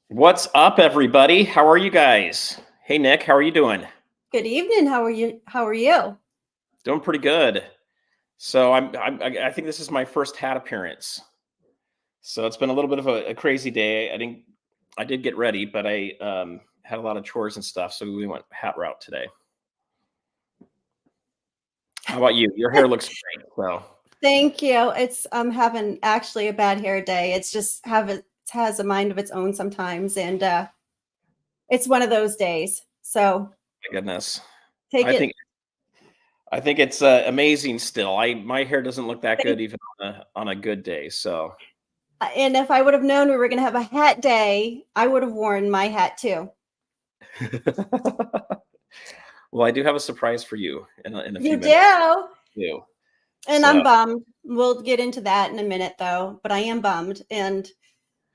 What's up, everybody? How are you guys? Hey, Nick, how are you doing? Good evening. How are you? How are you? Doing pretty good. So I think this is my first hat appearance. So it's been a little bit of a crazy day. I did get ready, but I had a lot of chores and stuff, so we went hat route today. How about you? Your hair looks great. So Thank you. I'm having actually a bad hair day. It's just it has a mind of its own sometimes, and it's one of those days. So my goodness, take I it. think I think it's amazing. Still, my hair doesn't look that good even on a good day. So. And if I would have known we were going to have a hat day, I would have worn my hat too. Well, I do have a surprise for you in a few You minutes. do. Too. And So I'm bummed. We'll get into that in a minute, though. But I am bummed, and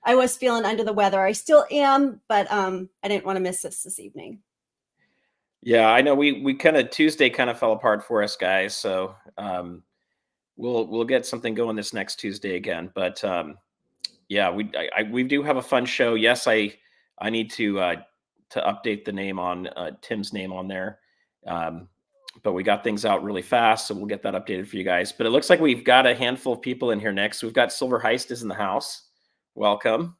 I was feeling under the weather. I still am, but I didn't want to miss this evening. yeah, I know we kind of Tuesday kind of fell apart for us guys. So we'll get something going this next Tuesday again. But yeah, we do have a fun show. Yes, I need to update the name on Tim's name on there. But we got things out really fast, so we'll get that updated for you guys. But it looks like we've got a handful of people in here next. We've got Silver Heist is in the house. Welcome,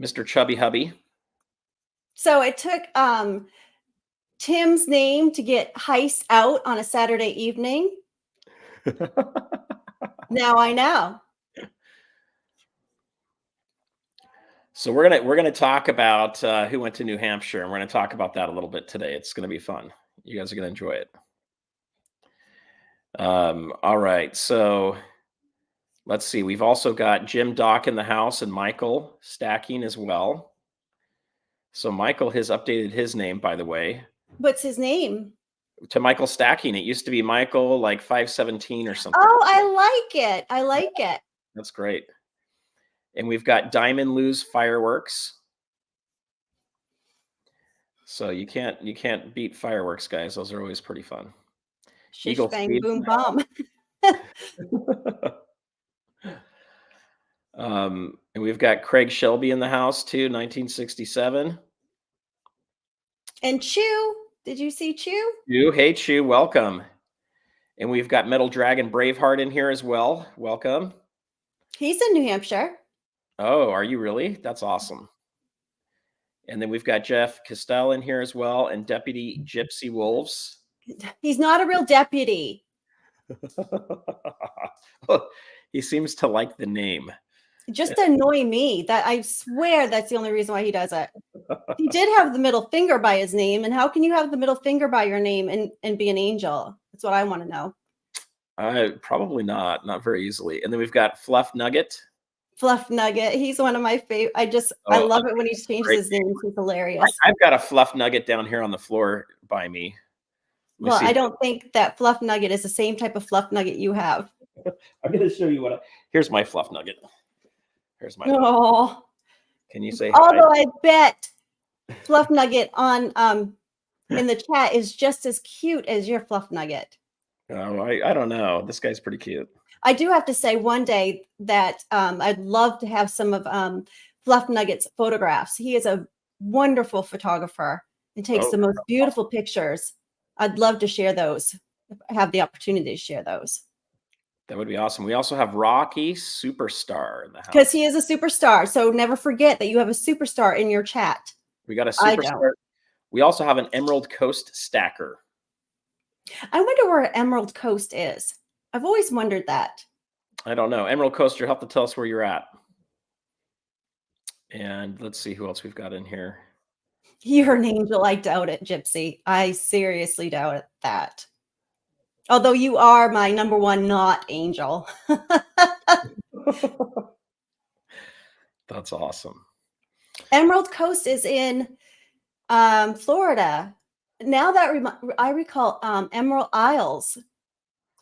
Mr. Chubby Hubby. So it took Tim's name to get Heist out on a Saturday evening. Now I know. So we're gonna talk about who went to New Hampshire, and we're gonna talk about that a little bit today. It's gonna be fun. You guys are gonna enjoy it. All right, so let's see. We've also got Jim Dock in the house and Michael stacking as well. So Michael has updated his name, by the way, What's his name? to Michael Stacking. It used to be Michael like 517 or something. Oh, I like it. I like it. That's great. And we've got Diamond Lou's Fireworks. So you can't beat fireworks, guys. Those are always pretty fun. Shish Eagle bang Speed. boom bomb. And we've got Craig Shelby in the house too, 1967. And Chew. Did you see Chew? Chew, hey Chew, welcome. And we've got Metal Dragon Braveheart in here as well. Welcome. He's in New Hampshire. Oh, are you really? That's awesome. And then we've got Jeff Castell in here as well, and Deputy Gypsy Wolves. He's not a real deputy. He seems to like the name. Just to annoy me. That I swear that's the only reason why he does it. He did have the middle finger by his name, and how can you have the middle finger by your name and be an angel? That's what I want to know. Probably not very easily. And then we've got Fluff Nugget. Fluff Nugget. He's one of my favorite. I love it when he changes his name. He's hilarious. I've got a Fluff Nugget down here on the floor by me. Well, I don't think that Fluff Nugget is the same type of Fluff Nugget you have. I'm going to show you here's my Fluff Nugget. Here's my. Oh. Can you say hi? Although I bet Fluff Nugget on in the chat is just as cute as your Fluff Nugget. Oh, I don't know. This guy's pretty cute. I do have to say one day that I'd love to have some of Fluff Nugget's photographs. He is a wonderful photographer and takes the most beautiful pictures. I'd love to share those, have the opportunity to share those. That would be awesome. We also have Rocky Superstar in the house. Because he is a superstar. So never forget that you have a superstar in your chat. We got a superstar. We also have an Emerald Coast stacker. I wonder where Emerald Coast is. I've always wondered that. I don't know. Emerald Coast, you'll have to tell us where you're at. And let's see who else we've got in here. You're an angel. I doubt it, Gypsy. I seriously doubt that. Although you are my number one not angel. That's awesome. Emerald Coast is in Florida. Now that I recall Emerald Isles,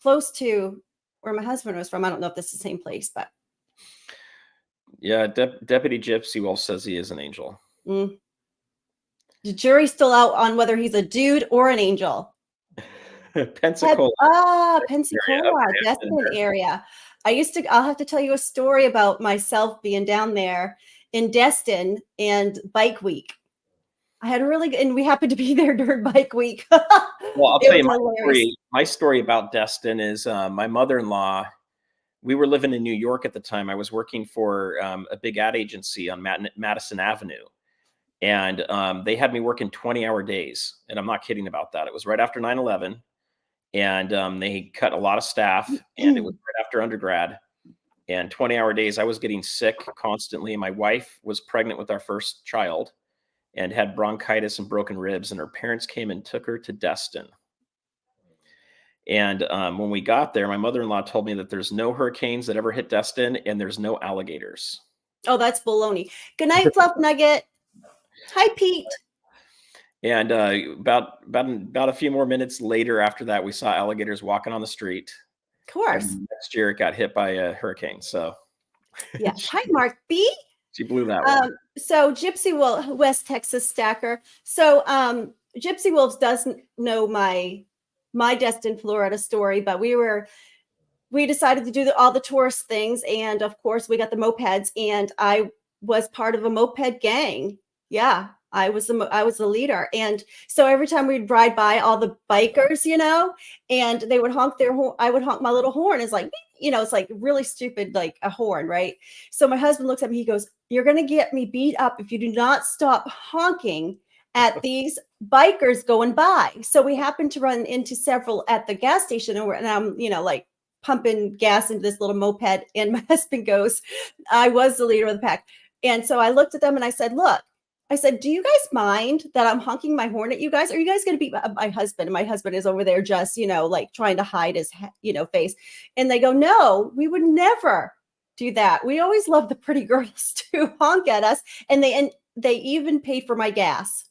close to where my husband was from. I don't know if this is the same place, but. Yeah, Deputy Gypsy Wolf says he is an angel. The jury's still out on whether he's a dude or an angel. Pensacola. Pensacola. That's an area. I'll have to tell you a story about myself being down there in Destin and Bike Week. I had a really good, and we happened to be there during Bike Week. Well, I'll It tell was you hilarious. my story about Destin is my mother-in-law. We were living in New York at the time. I was working for a big ad agency on Madison Avenue. And they had me working 20-hour days. And I'm not kidding about that. It was right after 9/11. And they cut a lot of staff. And it was right after undergrad. And 20-hour days, I was getting sick constantly. My wife was pregnant with our first child and had bronchitis and broken ribs. And her parents came and took her to Destin. And when we got there, my mother-in-law told me that there's no hurricanes that ever hit Destin and there's no alligators. Oh, that's baloney. Good night, Fluff Nugget. Hi, Pete. And about a few more minutes later after that, we saw alligators walking on the street. Of course. And next year it got hit by a hurricane. So yeah. Hi, Mark B. She blew that one. So Gypsy Wolf, West Texas Stacker. So Gypsy Wolves doesn't know my Destin, Florida story, but we decided to do all the tourist things. And of course we got the mopeds, and I was part of a moped gang. Yeah. I was the leader. And so every time we'd ride by all the bikers, and they would honk their horn, I would honk my little horn. It's like, it's like really stupid, like a horn, right? So my husband looks at me, he goes, "You're going to get me beat up if you do not stop honking at these bikers going by." So we happened to run into several at the gas station, and I'm, like pumping gas into this little moped. And my husband goes, I was the leader of the pack. And so I looked at them and I said, "Look," I said, "do you guys mind that I'm honking my horn at you guys? Are you guys going to beat my husband?" And my husband is over there just, like trying to hide his, face. And they go, "No, we would never do that. We always love the pretty girls to honk at us." And they even pay for my gas.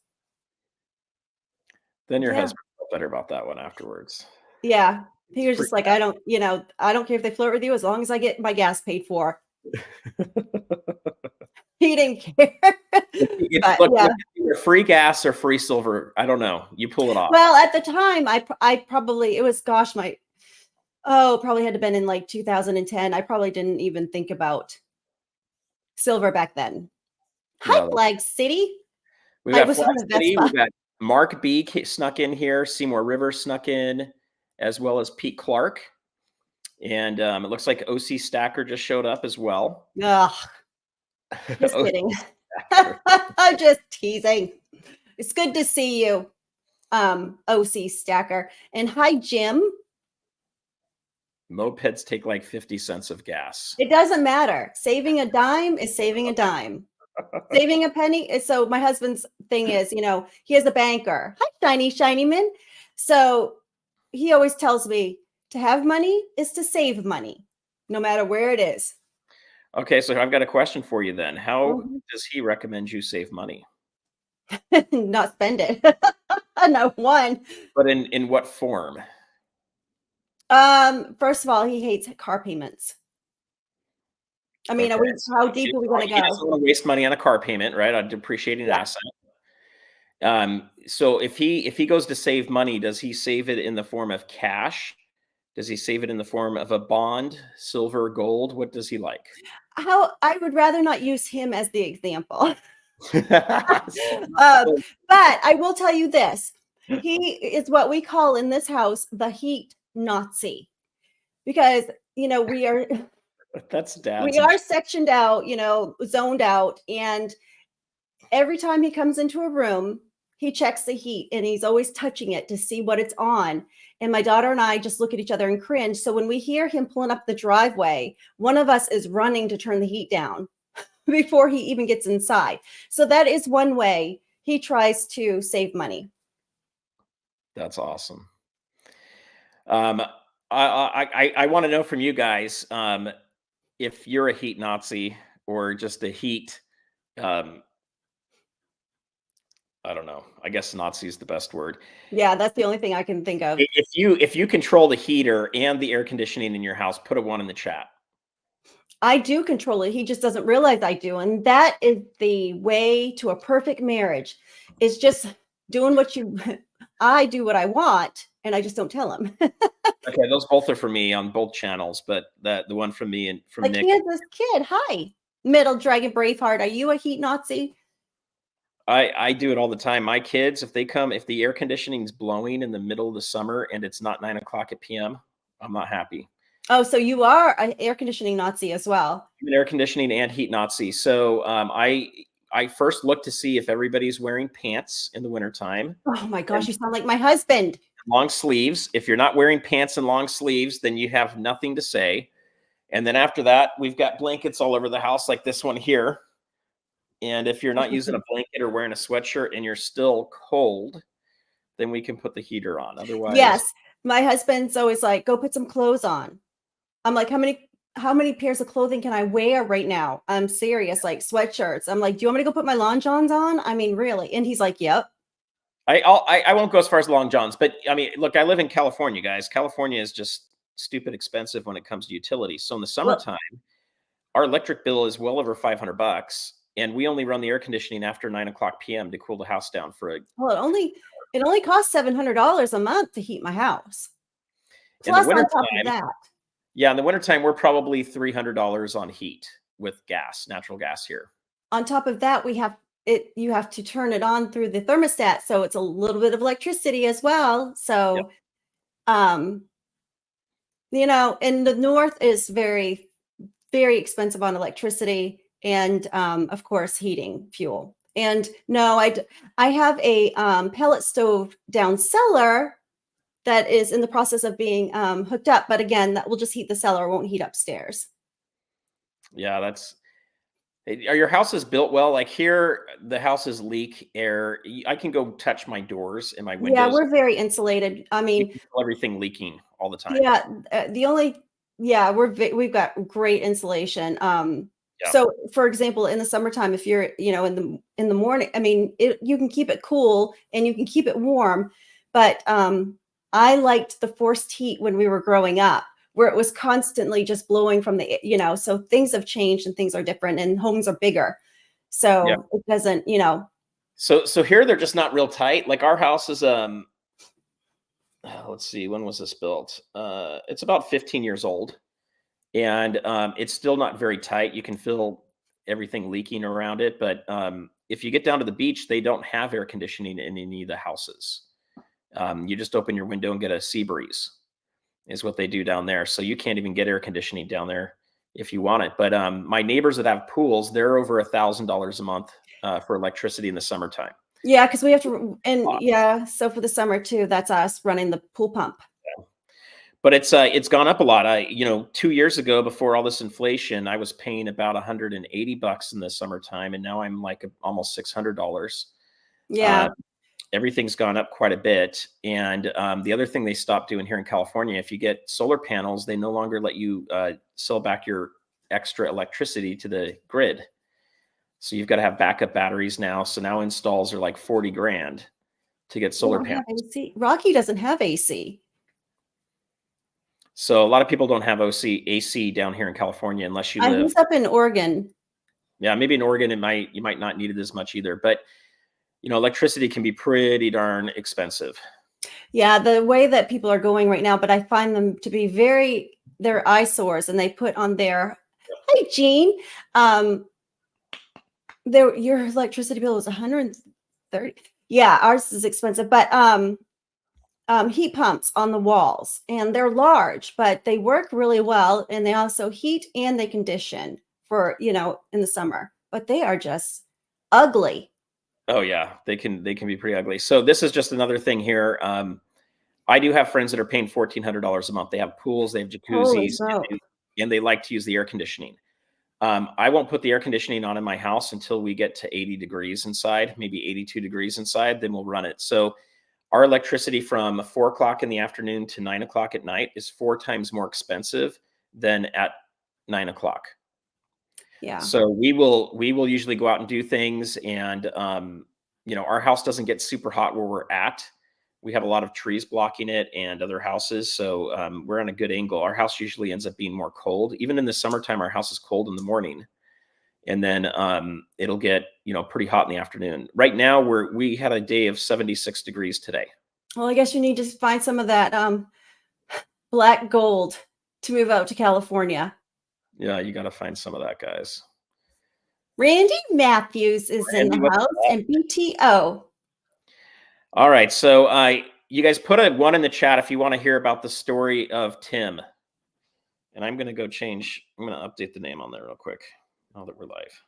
Then your husband felt better about that one afterwards. Yeah. He was just like, I don't care if they flirt with you as long as I get my gas paid for. He didn't care. Look, either free gas or free silver. I don't know. You pull it off. Well, at the time, I probably, it was, gosh, probably had to been in like 2010. I probably didn't even think about silver back then. Hi, Flag City. We got Flag City. We got Mark B snuck in here. Seymour Rivers snuck in, as well as Pete Clark. And it looks like OC Stacker just showed up as well. Ugh. Just kidding. I'm just teasing. It's good to see you, OC Stacker. And hi, Jim. Mopeds take like 50 cents of gas. It doesn't matter. Saving a dime is saving a dime. Saving a penny. So my husband's thing is, he is a banker. Hi, shiny man. So he always tells me to have money is to save money, no matter where it is. Okay, so I've got a question for you then. How does he recommend you save money? Not spend it. No one. But in what form? First of all, he hates car payments. I mean, Okay, how deep are we going to go? He doesn't want to waste money on a car payment, right? On depreciating an asset. So if he goes to save money, does he save it in the form of cash? Does he save it in the form of a bond, silver, gold? What does he like? I would rather not use him as the example. But I will tell you this. He is what we call in this house the heat Nazi, because we are that's dad. We are sectioned out, zoned out, and every time he comes into a room, he checks the heat and he's always touching it to see what it's on. And my daughter and I just look at each other and cringe. So when we hear him pulling up the driveway, one of us is running to turn the heat down before he even gets inside. So that is one way he tries to save money. That's awesome. I want to know from you guys if you're a heat Nazi or just a heat. I don't know. I guess Nazi is the best word. Yeah, that's the only thing I can think of. If you control the heater and the air conditioning in your house, put a 1 in the chat. I do control it. He just doesn't realize I do. And that is the way to a perfect marriage, is just doing I do what I want, and I just don't tell him. Okay, those both are for me on both channels, but the one from me and from Nick. Kansas kid, hi. Middle Dragon Braveheart. Are you a heat Nazi? I do it all the time. My kids, if the air conditioning's blowing in the middle of the summer and it's not 9 o'clock at PM, I'm not happy. Oh, so you are an air conditioning Nazi as well. I'm an air conditioning and heat Nazi. So I first look to see if everybody's wearing pants in the wintertime Oh my gosh, and you sound like my husband. long sleeves. If you're not wearing pants and long sleeves, then you have nothing to say. And then after that, we've got blankets all over the house like this one here. And if you're not using a blanket or wearing a sweatshirt and you're still cold, then we can put the heater on. Otherwise, Yes, my husband's always like, "Go put some clothes on." I'm like, "How many pairs of clothing can I wear right now?" I'm serious, like sweatshirts. I'm like, "Do you want me to go put my long johns on?" I mean, really? And he's like, "Yep." I won't go as far as long johns, but I mean, look, I live in California, guys. California is just stupid expensive when it comes to utilities. So in the Well, summertime, our electric bill is well over $500, and we only run the air conditioning after 9 o'clock PM to cool the house down for a. well, it only costs $700 a month to heat my house. In the Plus on top of wintertime, that, yeah, in the wintertime, we're probably $300 on heat with natural gas here. we have it you have to turn it on through the thermostat, so it's a little bit of electricity as well. Yep. So, um, in the north is very, very expensive on electricity and, of course, heating fuel. And no, I have a pellet stove down cellar that is in the process of being hooked up, but again, that will just heat the cellar, it won't heat upstairs. Yeah, are your houses built well? Like here, the houses leak air. I can go touch my doors and my Yeah, windows. we're very insulated. I You mean, can feel everything leaking all the time. yeah, the only yeah, we've got great insulation. Yeah. So for example, in the summertime, if you're, in the morning, I mean, you can keep it cool and you can keep it warm, but I liked the forced heat when we were growing up, where it was constantly just blowing from so things have changed and things are different and homes are bigger. Yeah. So it doesn't. So here they're just not real tight. Like our house is let's see, when was this built? It's about 15 years old, and it's still not very tight. You can feel everything leaking around it, but if you get down to the beach, they don't have air conditioning in any of the houses. You just open your window and get a sea breeze, is what they do down there. So you can't even get air conditioning down there if you want it. But my neighbors that have pools, they're over $1,000 a month for electricity in the summertime. Yeah, because we have to, and yeah, so for the summer too, that's us running the pool pump. But it's gone up a lot. 2 years ago, before all this inflation, I was paying about $180 in the summertime, and now I'm like almost $600. Yeah. Uh, Everything's gone up quite a bit. And the other thing they stopped doing here in California, if you get solar panels, they no longer let you sell back your extra electricity to the grid. So you've got to have backup batteries now. So now installs are like 40 grand to get We solar don't have panels. AC. Rocky doesn't have AC. So a lot of people don't have AC down here in California unless you live. He's up in Oregon. Yeah, maybe in Oregon you might not need it as much either. But electricity can be pretty darn expensive. Yeah, the way that people are going right now, but I find them to be they're eyesores, and they put on their, "Hey, Gene, your electricity bill is 130." Yeah, ours is expensive, but heat pumps on the walls, and they're large, but they work really well, and they also heat and they condition for in the summer, but they are just ugly. Oh yeah, they can be pretty ugly. So this is just another thing here. I do have friends that are paying $1,400 a month. They have pools, they have Holy jacuzzis, smoke. and they like to use the air conditioning. I won't put the air conditioning on in my house until we get to 80 degrees inside, maybe 82 degrees inside. Then we'll run it. So our electricity from 4 o'clock in the afternoon to 9 o'clock at night is 4 times more expensive than at 9 o'clock. Yeah. So we will usually go out and do things, and our house doesn't get super hot where we're at. We have a lot of trees blocking it and other houses, so we're on a good angle. Our house usually ends up being more cold. Even in the summertime, our house is cold in the morning, and then it'll get pretty hot in the afternoon. Right now, we had a day of 76 degrees today. Well, I guess you need to find some of that black gold to move out to California. Yeah, you got to find some of that, guys. Randy Matthews is in Randy, the what's house up? and BTO. All right, so you guys put a 1 in the chat if you want to hear about the story of Tim. And I'm going to go change. I'm going to update the name on there real quick now that we're live.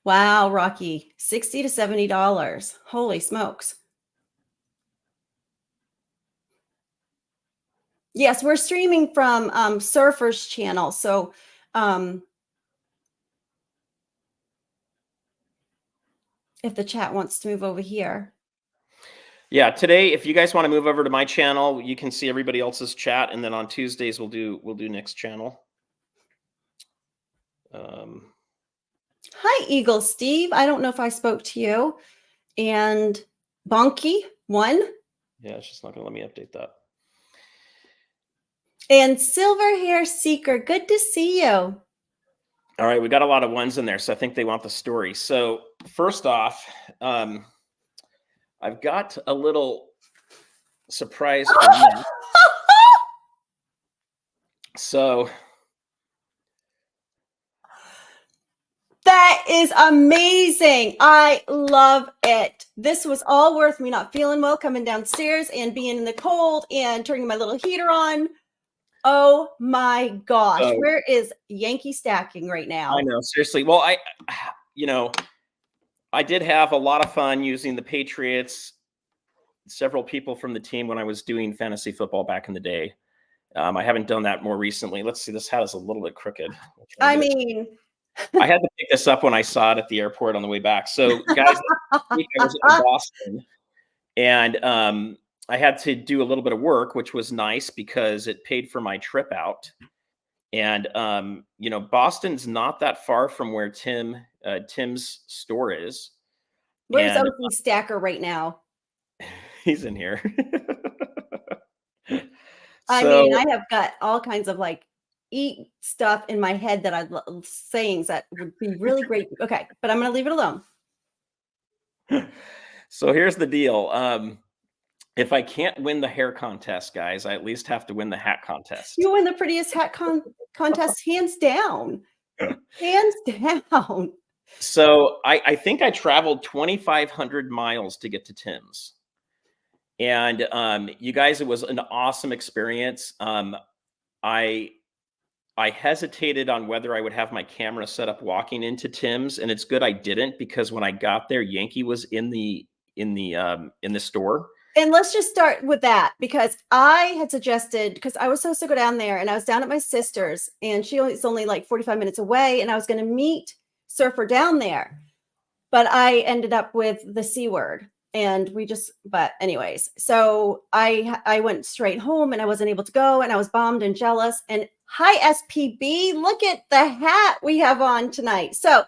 Wow, Rocky, $60 to $70. Holy smokes. Yes, we're streaming from Surfer's channel. So if the chat wants to move over here. Yeah, today, if you guys want to move over to my channel, you can see everybody else's chat, and then on Tuesdays we'll do Nick's channel. Hi, Eagle Steve. I don't know if I spoke to you. And Bonky 1. Yeah, it's just not going to let me update that. And Silver Hair Seeker, good to see you. All right, we got a lot of 1s in there, so I think they want the story. So first off, I've got a little surprise for you. So that is amazing. I love it. This was all worth me not feeling well, coming downstairs and being in the cold and turning my little heater on. Oh my gosh. Where is Yankee stacking right now? I know, seriously. Well, I did have a lot of fun using the Patriots, several people from the team when I was doing fantasy football back in the day. I haven't done that more recently. Let's see, this hat is a little bit crooked. I mean, I had to pick this up when I saw it at the airport on the way back. So, guys, last week I was in Boston, and I had to do a little bit of work, which was nice because it paid for my trip out. And Boston's not that far from where Tim's store is. Where's OC Stacker right now? He's in here. I mean, I have got all kinds of eat stuff in my head that sayings that would be really great. Okay, but I'm going to leave it alone. So here's the deal. If I can't win the hair contest, guys, I at least have to win the hat contest. You win the prettiest hat contest, hands down. Hands down. So I think I traveled 2,500 miles to get to Tim's. And you guys, it was an awesome experience. I hesitated on whether I would have my camera set up walking into Tim's, and it's good I didn't, because when I got there, Yankee was in the store. And let's just start with that, because I had suggested, because I was supposed to go down there, and I was down at my sister's, and it's only like 45 minutes away, and I was going to meet Surfer down there, but I ended up with the C word, and but anyways, so I went straight home, and I wasn't able to go, and I was bummed and jealous. And hi, SPB, look at the hat we have on tonight. So,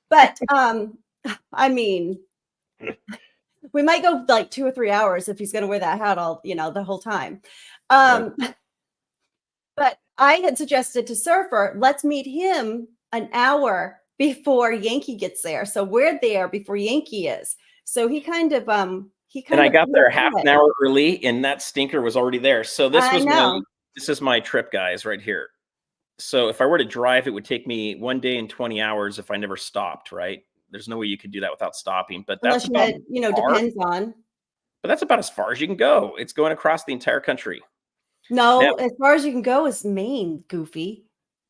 but I mean, we might go like 2 or 3 hours if he's going to wear that hat all, the whole time. But I had suggested to Surfer, let's meet him an hour before Yankee gets there. So we're there before Yankee is. So he kind of, and I got there half an hour early, and that stinker was already there. So this is my trip, guys, right here. So if I were to drive, it would take me 1 day and 20 hours if I never stopped, right? There's no way you could do that without stopping. But that's about, depends on. But that's about as far as you can go. It's going across the entire country. No, now, as far as you can go is Maine, goofy.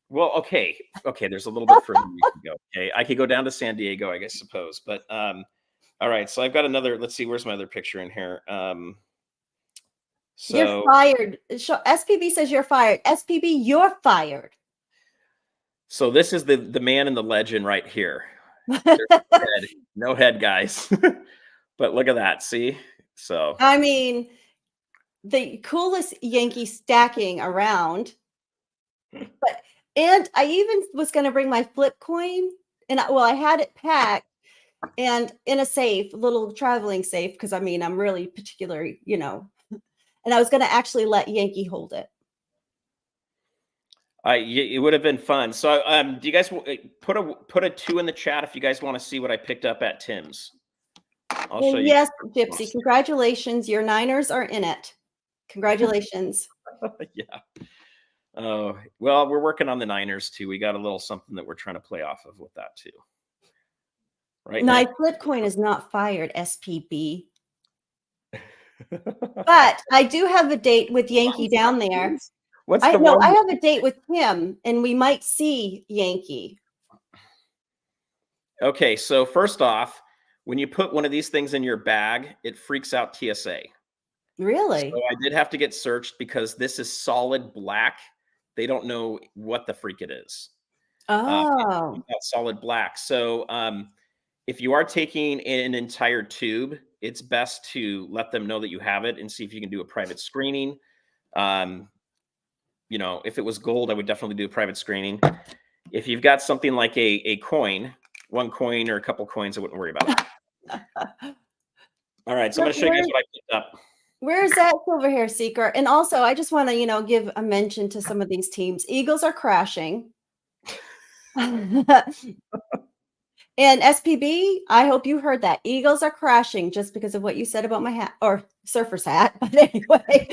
Well, okay. There's a little bit further you can go. Okay, I could go down to San Diego, I guess, suppose. But all right. So I've got another. Let's see. Where's my other picture in here? So you're fired. SPB says you're fired. SPB, you're fired. So this is the man and the legend right here. No head, guys. But look at that. See? So I mean, the coolest Yankee stacking around. And I even was going to bring my flip coin, and I had it packed and in a safe, little traveling safe, because I mean, I'm really particular, and I was going to actually let Yankee hold it. It would have been fun. So, do you guys put a 2 in the chat if you guys want to see what I picked up at Tim's? I'll show you. Yes, Gypsy, congratulations. Your Niners are in it. Congratulations. Yeah. Oh, well, we're working on the Niners too. We got a little something that we're trying to play off of with that too. Right, My Nick? flip coin is not fired, SPB. But I do have a date with Yankee down there. What's I the know one? I have a date with him, and we might see Yankee. Okay, so first off, when you put one of these things in your bag, it freaks out TSA. So Really? I did have to get searched because this is solid black. They don't know what the freak it is. Oh. That solid black. So if you are taking an entire tube, it's best to let them know that you have it and see if you can do a private screening. Um, if it was gold, I would definitely do a private screening. If you've got something like a coin, one coin or a couple coins, I wouldn't worry about it. All right, so I'm going to show you guys what I picked up. Where's that silver hair seeker? And also, I just want to, give a mention to some of these teams. Eagles are crashing. And SPB, I hope you heard that. Eagles are crashing just because of what you said about my hat or surfer's hat. But anyway.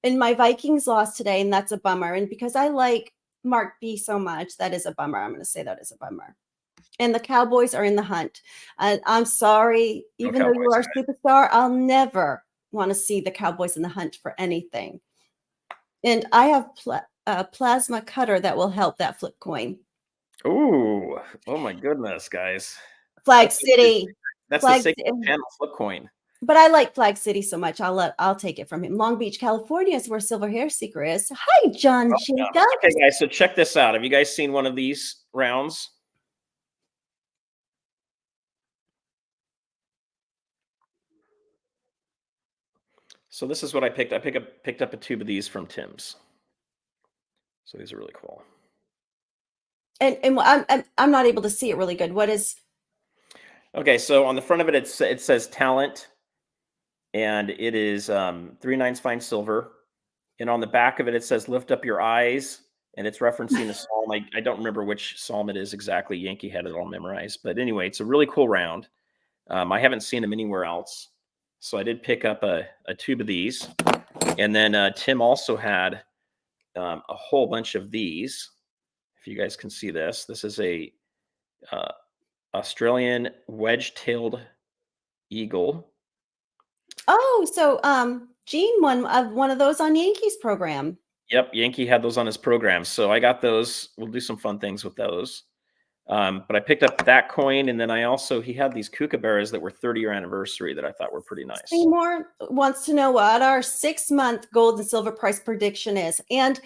And my Vikings lost today, and that's a bummer. And because I like Mark B so much, that is a bummer. I'm going to say that is a bummer. And the Cowboys are in the hunt. I'm sorry, even though you are a superstar, I'll never want to see the Cowboys in the hunt for anything. And I have a plasma cutter that will help that flip coin. Ooh, oh my goodness, guys. Flag City. That's Flag the sacred panel flip coin. But I like Flag City so much. I'll take it from him. Long Beach, California is where Silver Hair Seeker is. Hi, John Jacobs. Yeah. Okay, guys. So check this out. Have you guys seen one of these rounds? So this is what I picked. I picked up a tube of these from Tim's. So these are really cool. And I'm not able to see it really good. What is? Okay, so on the front of it, it says talent, and it is 3/9 fine silver. And on the back of it, it says lift up your eyes, and it's referencing a psalm. I don't remember which psalm it is exactly. Yankee had it all memorized, but anyway, it's a really cool round. I haven't seen them anywhere else, so I did pick up a tube of these, and then Tim also had a whole bunch of these. If you guys can see this, this is a Australian wedge-tailed eagle. Oh, so Gene won one of those on Yankees program. Yep, Yankee had those on his program, so I got those. We'll do some fun things with those. But I picked up that coin, and then he had these kookaburras that were 30-year anniversary that I thought were pretty nice. Seymour wants to know what our 6-month gold and silver price prediction is. And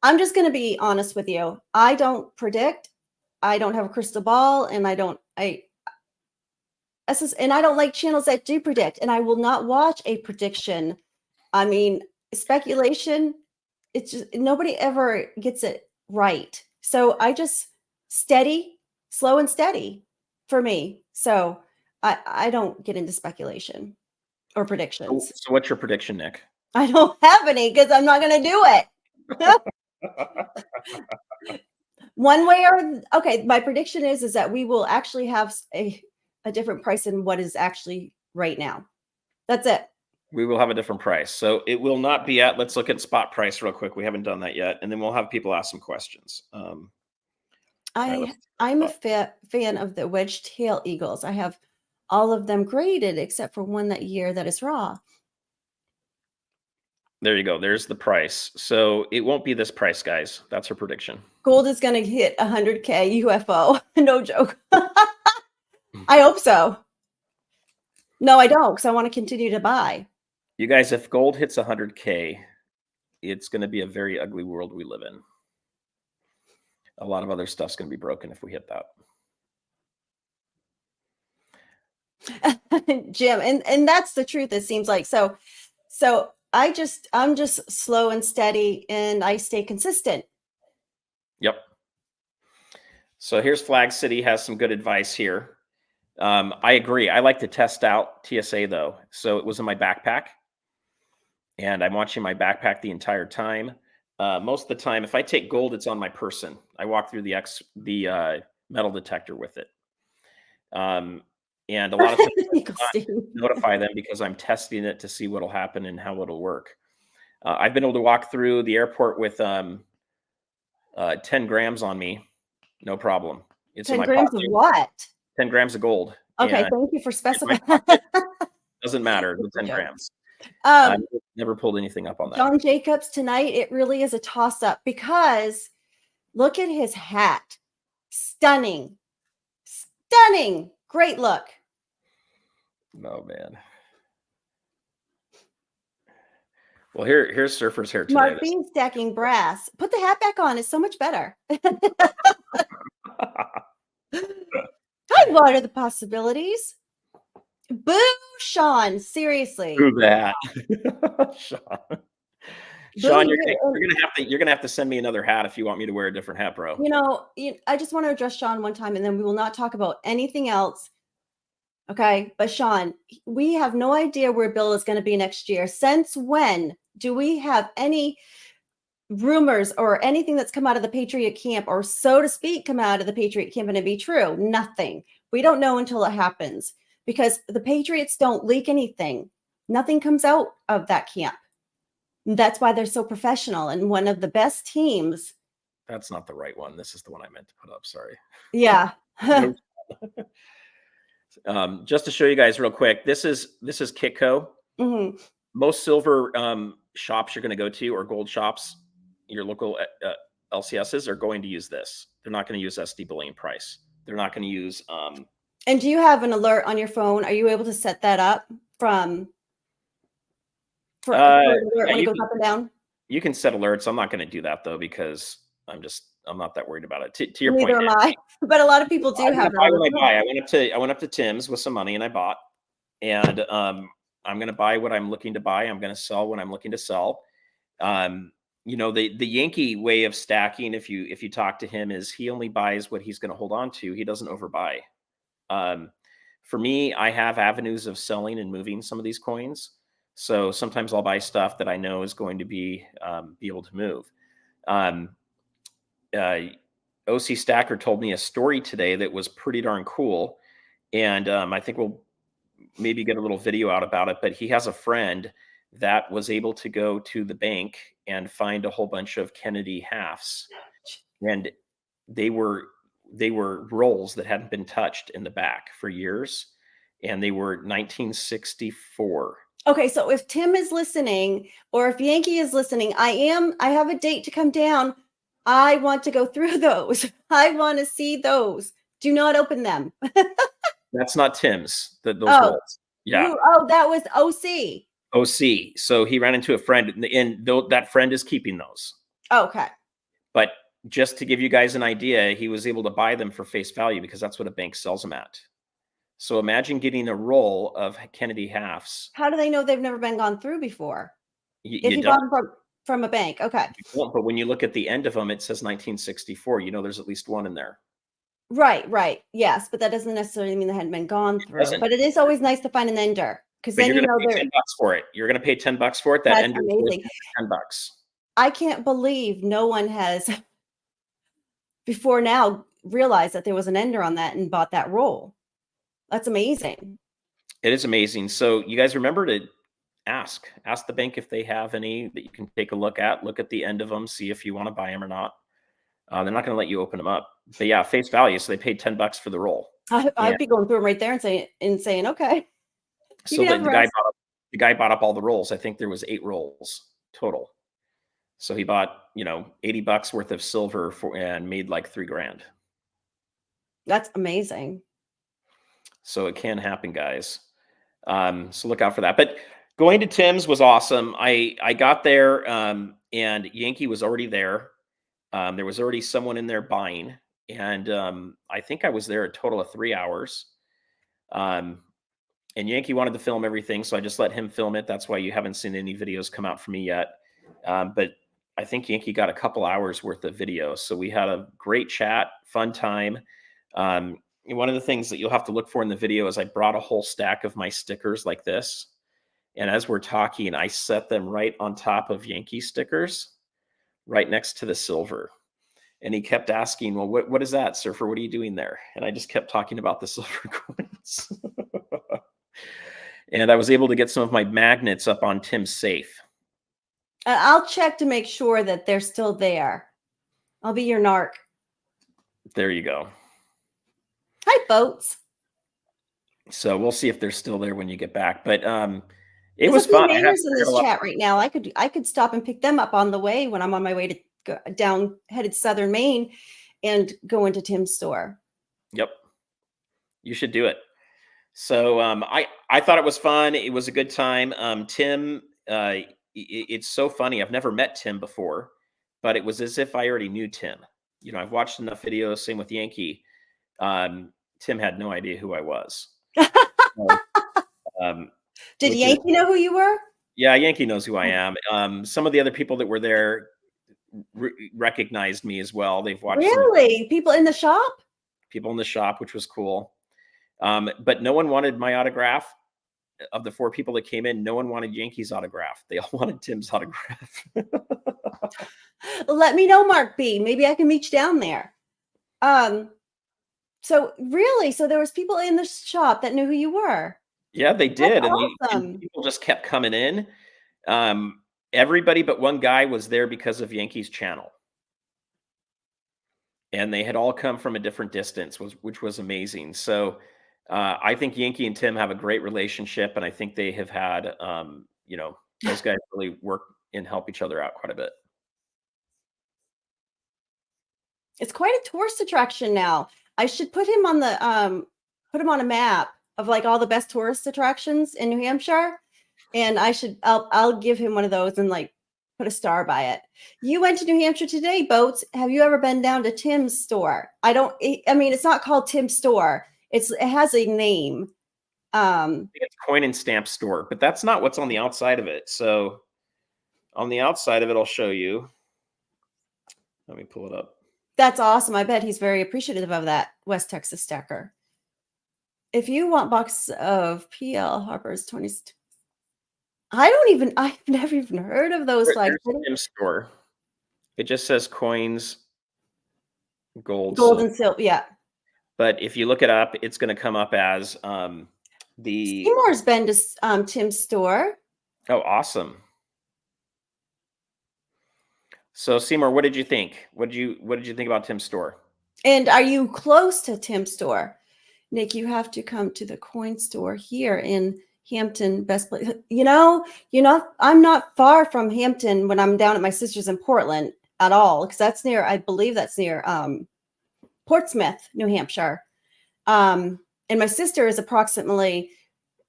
I'm just going to be honest with you. I don't predict. I don't have a crystal ball, and I don't like channels that do predict, and I will not watch a prediction. I mean, speculation, it's just nobody ever gets it right. So I just slow and steady for me. So I don't get into speculation or predictions. So what's your prediction, Nick? I don't have any because I'm not going to do it. One way or okay, my prediction is that we will actually have a different price than what is actually right now. That's it. We will have a different price. So it will not be at, let's look at spot price real quick. We haven't done that yet. And then we'll have people ask some questions. I'm a fan of the wedge tail eagles. I have all of them graded except for one that year that is raw. There you go. There's the price. So it won't be this price, guys. That's her prediction. Gold is going to hit 100K UFO. No joke. I hope so. No, I don't, because I want to continue to buy. You guys, if gold hits 100K, it's going to be a very ugly world we live in. A lot of other stuff's going to be broken if we hit that. Jim, and that's the truth, it seems like. So I'm just slow and steady, and I stay consistent. Yep. So here's Flag City has some good advice here. I agree. I like to test out TSA though. So it was in my backpack, and I'm watching my backpack the entire time. Most of the time, if I take gold, it's on my person. I walk through the metal detector with it. And a lot of times I notify them because I'm testing it to see what'll happen and how it'll work. I've been able to walk through the airport with 10 grams on me, no problem. It's in 10 my grams of pocket. what? 10 grams of gold. Okay, And thank you for in my specifying. pocket. Doesn't matter. The It's a 10 joke. grams. I never pulled anything up on that. John Jacobs tonight, it really is a toss-up because look at his hat. Stunning. Stunning. Great look. Oh man. Well, here's Surfer's hair today. Morphine stacking brass. Put the hat back on. It's so much better. What are the possibilities? Boo, Sean. Seriously. Prove that. Sean. Sean, Boo, you're gonna have to send me another hat if you want me to wear a different hat, bro. you know, I just want to address Sean one time and then we will not talk about anything else. Okay. But Sean, we have no idea where Bill is going to be next year. Since when do we have any rumors or anything that's come out of the Patriot camp, or so to speak, come out of the Patriot camp and it be true? Nothing. We don't know until it happens because the Patriots don't leak anything. Nothing comes out of that camp. That's why they're so professional and one of the best teams. That's not the right one. This is the one I meant to put up. Sorry. Yeah. Just to show you guys real quick, this is Kitco. Mm-hmm. Most silver shops you're going to go to, or gold shops, your local LCSs are going to use this. They're not going to use SD bullion price. They're not going to use. And do you have an alert on your phone? Are you able to set that up for alert when it goes up and down? You can set alerts. I'm not going to do that though because I'm not that worried about it. To your Neither point, am I. But a lot of people do have. I went up to Tim's with some money and I bought, and I'm going to buy what I'm looking to buy. I'm going to sell when I'm looking to sell. You know, the Yankee way of stacking, if you talk to him, is he only buys what he's going to hold on to. He doesn't overbuy. For me, I have avenues of selling and moving some of these coins. So sometimes I'll buy stuff that I know is going to be able to move. OC Stacker told me a story today that was pretty darn cool. And I think we'll maybe get a little video out about it, but he has a friend that was able to go to the bank and find a whole bunch of Kennedy halves. And they were rolls that hadn't been touched in the back for years. And they were 1964. Okay, so if Tim is listening, or if Yankee is listening, I have a date to come down. I want to go through those. I want to see those. Do not open them. That's not Tim's. Those rolls. Yeah. That was OC. OC. So he ran into a friend, and that friend is keeping those. Okay. But just to give you guys an idea, he was able to buy them for face value because that's what a bank sells them at. So imagine getting a roll of Kennedy halves. How do they know they've never been gone through before? If you bought them from a bank. Okay. But when you look at the end of them, it says 1964. You know, there's at least one in there. Right. Yes, but that doesn't necessarily mean they hadn't been gone through. But it is always nice to find an ender, because then you're you know they're $10 for it. You're going to pay $10 for it. That ender is amazing. $10. I can't believe no one has before now realized that there was an ender on that and bought that roll. That's amazing. It is amazing. So you guys remember to ask the bank if they have any that you can take a look at the end of them, see if you want to buy them or not. They're not going to let you open them up, but yeah, face value. So they paid $10 for the roll. I'd be going through them right there and saying, okay. So the guy bought up all the rolls. I think there was 8 rolls total. So he bought, $80 worth of silver and made like $3 grand. That's amazing. So it can happen, guys. So look out for that. But going to Tim's was awesome. I got there and Yankee was already there. There was already someone in there buying. And I think I was there a total of 3 hours. And Yankee wanted to film everything, so I just let him film it. That's why you haven't seen any videos come out from me yet. But I think Yankee got a couple hours worth of video. So we had a great chat, fun time. One of the things that you'll have to look for in the video is I brought a whole stack of my stickers like this. And as we're talking, I set them right on top of Yankee stickers, right next to the silver. And he kept asking, well, what is that, Surfer? What are you doing there? And I just kept talking about the silver coins. And I was able to get some of my magnets up on Tim's safe. I'll check to make sure that they're still there. I'll be your narc. There you go. Hi, boats. So we'll see if they're still there when you get back. But it There's a was few fun. Mainers in I had a this lot of chat fun. right now. I could stop and pick them up on the way when I'm on my way to go down, headed southern Maine, and go into Tim's store. Yep, you should do it. So I thought it was fun. It was a good time. Tim, it's so funny. I've never met Tim before, but it was as if I already knew Tim. You know, I've watched enough videos. Same with Yankee. Tim had no idea who I was. So, Did which is Yankee know who you were? yeah, Yankee knows who I Oh, am. Some of the other people that were there recognized me as well. They've watched some really? People in the shop? people in the shop, which was cool. But no one wanted my autograph. Of the 4 people that came in, no one wanted Yankees autograph. They all wanted Tim's autograph. Let me know, Mark B. Maybe I can meet you down there. So really, so there was people in the shop that knew who you were. Yeah, they That's did, and awesome. people just kept coming in. Everybody but one guy was there because of Yankees channel. And they had all come from a different distance, which was amazing. So, I think Yankee and Tim have a great relationship, and I think they have had, those guys really work and help each other out quite a bit. It's quite a tourist attraction now. I should put him on the put him on a map of like all the best tourist attractions in New Hampshire. And I'll give him one of those and like put a star by it. You went to New Hampshire today, Boats. Have you ever been down to Tim's store? I mean, it's not called Tim's store. It has a name. I think it's coin and stamp store, but that's not what's on the outside of it. So, on the outside of it, I'll show you. Let me pull it up. That's awesome. I bet he's very appreciative of that West Texas stacker. If you want box of PL Harper's 20, I've never even heard of those flags. There's Tim's store. It just says coins, gold, Gold silver. and silver, yeah. But if you look it up, it's going to come up as the. Seymour's been to Tim's store. Oh, awesome! So Seymour, what did you think? What did you think about Tim's store? And are you close to Tim's store? Nick, you have to come to the coin store here in Hampton, best place. I'm not far from Hampton when I'm down at my sister's in Portland at all, because I believe that's near Portsmouth, New Hampshire. And my sister is approximately,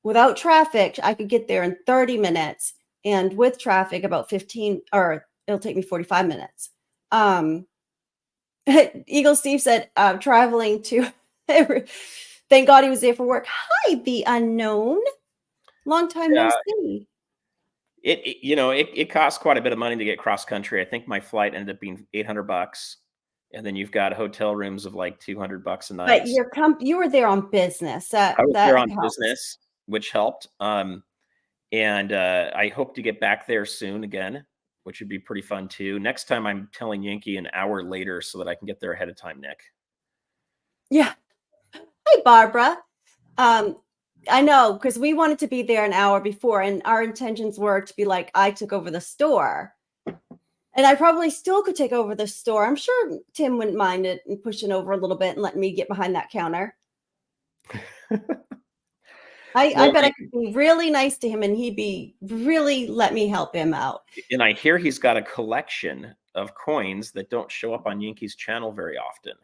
without traffic, I could get there in 30 minutes. And with traffic, about 15, or it'll take me 45 minutes. Eagle Steve said, traveling to, thank God he was there for work. Hi, the unknown. Long time no Yeah, see. it costs quite a bit of money to get cross country. I think my flight ended up being $800, and then you've got hotel rooms of like $200 a night. But you were there on business. I was That there on helps. business, which helped. And I hope to get back there soon again, which would be pretty fun too. Next time I'm telling Yankee an hour later so that I can get there ahead of time, Nick. Yeah. Hi, Barbara. I know, because we wanted to be there an hour before, and our intentions were to be like, I took over the store. And I probably still could take over the store. I'm sure Tim wouldn't mind it and pushing over a little bit and letting me get behind that counter. I bet I could be really nice to him and he'd be really let me help him out. And I hear he's got a collection of coins that don't show up on Yankee's channel very often.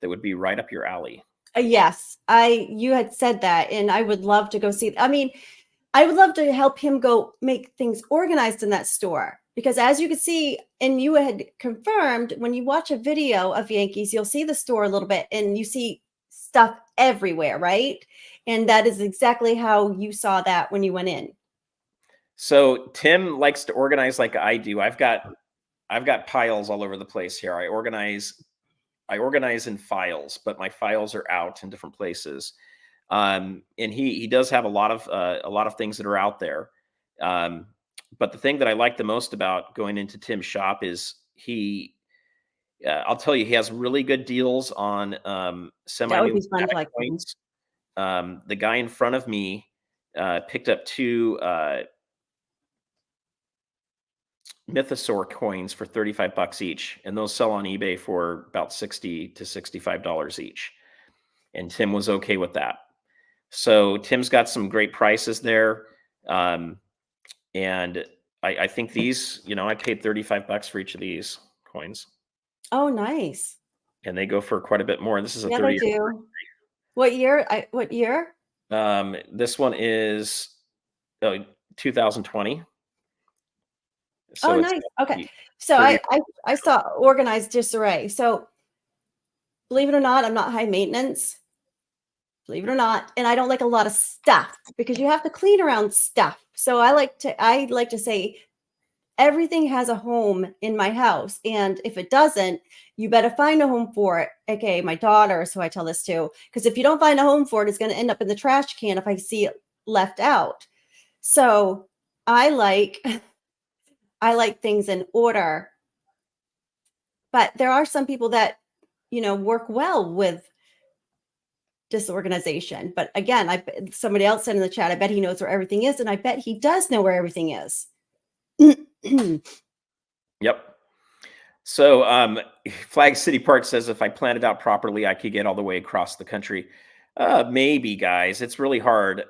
That would be right up your alley. Yes, you had said that, and I would love to go see. I mean, I would love to help him go make things organized in that store, because as you can see, and you had confirmed, when you watch a video of Yankees, you'll see the store a little bit and you see stuff everywhere, right? And that is exactly how you saw that when you went in. So Tim likes to organize like I do. I've got piles all over the place here. I organize in files, but my files are out in different places. And he does have a lot of things that are out there. But the thing that I like the most about going into Tim's shop is I'll tell you, he has really good deals on That would be fun to semi-numismatic like. coins. The guy in front of me picked up two mythosaur coins for 35 bucks each, and those sell on eBay for about 60 to $65 each. And Tim was okay with that. So Tim's got some great prices there. And I think these, I paid 35 bucks for each of these coins, Oh, nice. and they go for quite a bit more. This is a Yeah, they 30 do. What year? What year? This one is 2020. Oh, So it's nice. Okay. the So 30. I saw organized disarray. So believe it or not, I'm not high maintenance, believe it or not, and I don't like a lot of stuff because you have to clean around stuff. So I like to say everything has a home in my house, and if it doesn't, you better find a home for it. Okay, my daughter, so I tell this to, because if you don't find a home for it, it's going to end up in the trash can if I see it left out. So I like I like things in order, but there are some people that work well with disorganization. But again, somebody else said in the chat, I bet he knows where everything is, and I bet he does know where everything is. Yep. So Flag City Park says if I planned it out properly, I could get all the way across the country. Maybe, guys. It's really hard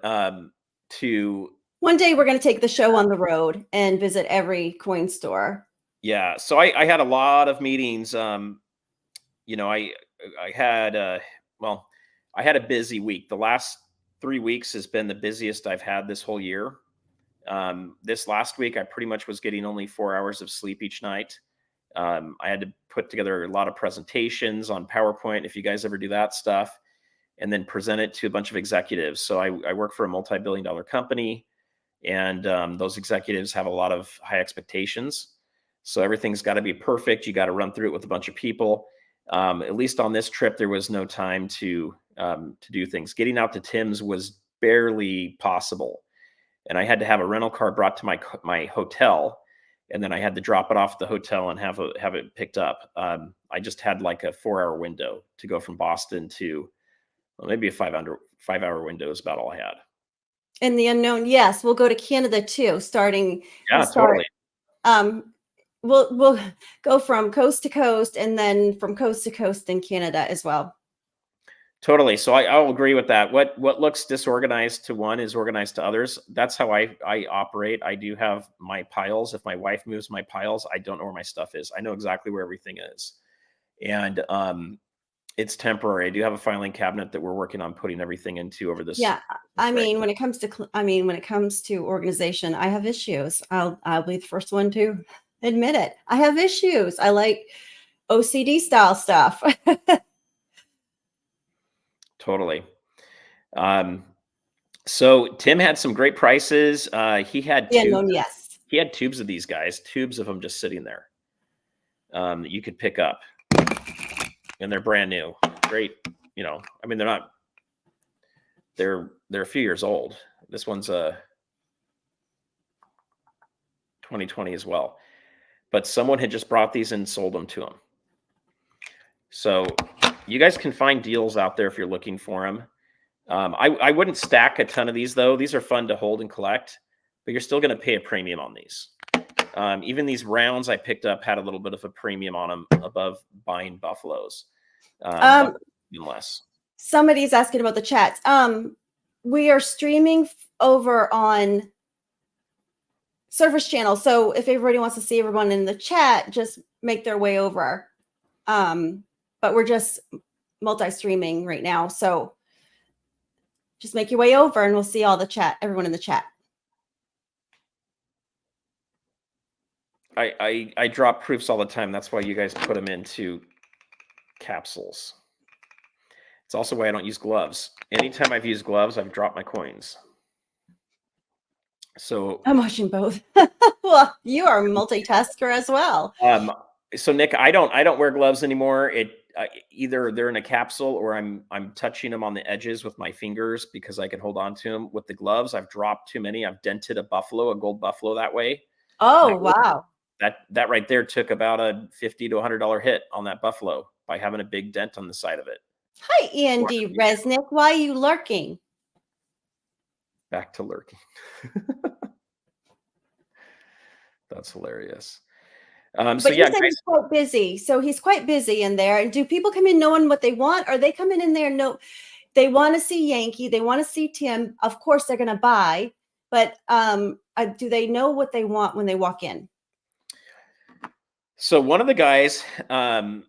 to. One day we're going to take the show on the road and visit every coin store. Yeah. So I had a lot of meetings. I had well, I had a busy week. The last 3 weeks has been the busiest I've had this whole year. This last week, I pretty much was getting only 4 hours of sleep each night. I had to put together a lot of presentations on PowerPoint, if you guys ever do that stuff, and then present it to a bunch of executives. So I work for a multi-billion-dollar company, and those executives have a lot of high expectations. So everything's got to be perfect. You got to run through it with a bunch of people. At least on this trip, there was no time to do things. Getting out to Tim's was barely possible, and I had to have a rental car brought to my hotel, and then I had to drop it off at the hotel and have it picked up. I just had like a 4 hour window to go from Boston to, well, maybe a 5 hour window is about all I had. In the unknown, yes, we'll go to Canada too. Yeah, totally. We'll go from coast to coast, and then from coast to coast in Canada as well. Totally. So I'll agree with that. What looks disorganized to one is organized to others. That's how I operate. I do have my piles. If my wife moves my piles, I don't know where my stuff is. I know exactly where everything is, and it's temporary. I do have a filing cabinet that we're working on putting everything into over this. Yeah, I mean, when it comes to organization, I have issues. I'll be the first one to admit it. I have issues. I like OCD style stuff. Totally. So Tim had some great prices. He had Yeah, tubes. no, yes. He had tubes of these guys, tubes of them just sitting there that you could pick up, and they're brand new. Great. I mean, they're not. They're a few years old. This one's 2020 as well. But someone had just brought these and sold them to him. So you guys can find deals out there if you're looking for them. I wouldn't stack a ton of these, though. These are fun to hold and collect, but you're still going to pay a premium on these. Even these rounds I picked up had a little bit of a premium on them above buying buffaloes. Less. Somebody's asking about the chats. We are streaming over on Surface channel. So if everybody wants to see everyone in the chat, just make their way over. But we're just multi-streaming right now. So just make your way over and we'll see all the chat, everyone in the chat. I drop proofs all the time. That's why you guys put them into capsules. It's also why I don't use gloves. Anytime I've used gloves, I've dropped my coins. So I'm watching both. Well, you are a multitasker as well. So Nick, I don't wear gloves anymore. Either they're in a capsule or I'm touching them on the edges with my fingers because I can hold on to them. With the gloves, I've dropped too many. I've dented a gold buffalo that way. Oh, wow. That right there took about a $50 to $100 hit on that buffalo by having a big dent on the side of it. Hi, Andy Resnick. Why are you lurking? Back to lurking. That's hilarious. So But you yeah, said he's guys. quite busy, so he's quite busy in there. And do people come in knowing what they want? Or they coming in there know they want to see Yankee, they want to see Tim. Of course, they're going to buy, but do they know what they want when they walk in? So one of the guys that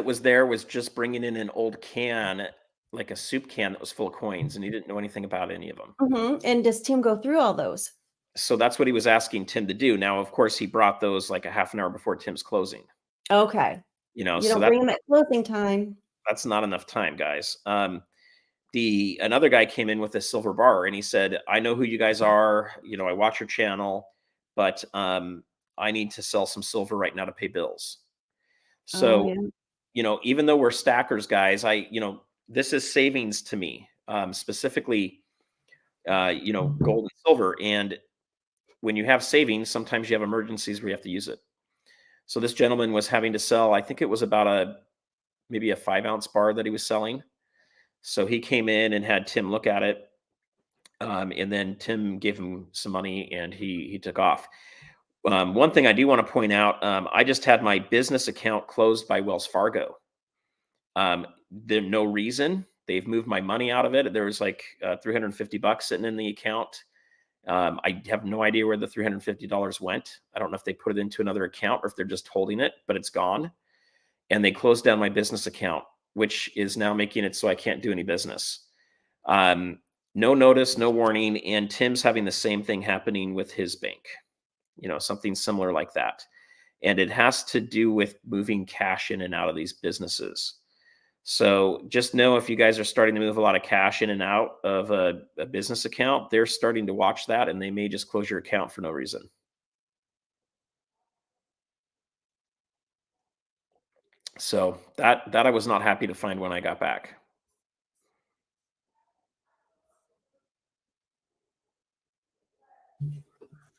was there was just bringing in an old can, like a soup can that was full of coins, and he didn't know anything about any of them. And does Tim go through all those? So that's what he was asking Tim to do. Now, of course, he brought those like a half an hour before Tim's closing. Okay. You So don't bring them at closing time. that's not enough time, guys. The Another guy came in with a silver bar, and he said, "I know who you guys are. I watch your channel, but I need to sell some silver right now to pay bills." Oh, So, yeah. even though we're stackers, guys, this is savings to me, specifically, gold and silver. And when you have savings, sometimes you have emergencies where you have to use it. So this gentleman was having to sell, I think it was about maybe a 5-ounce bar that he was selling. So he came in and had Tim look at it. And then Tim gave him some money and he took off. One thing I do want to point out, I just had my business account closed by Wells Fargo. There's no reason. They've moved my money out of it. There was like $350 sitting in the account. I have no idea where the $350 went. I don't know if they put it into another account or if they're just holding it, but it's gone. And they closed down my business account, which is now making it so I can't do any business. Um, no notice, no warning. And Tim's having the same thing happening with his bank, something similar like that. And it has to do with moving cash in and out of these businesses. So just know if you guys are starting to move a lot of cash in and out of a business account, they're starting to watch that and they may just close your account for no reason. So that I was not happy to find when I got back.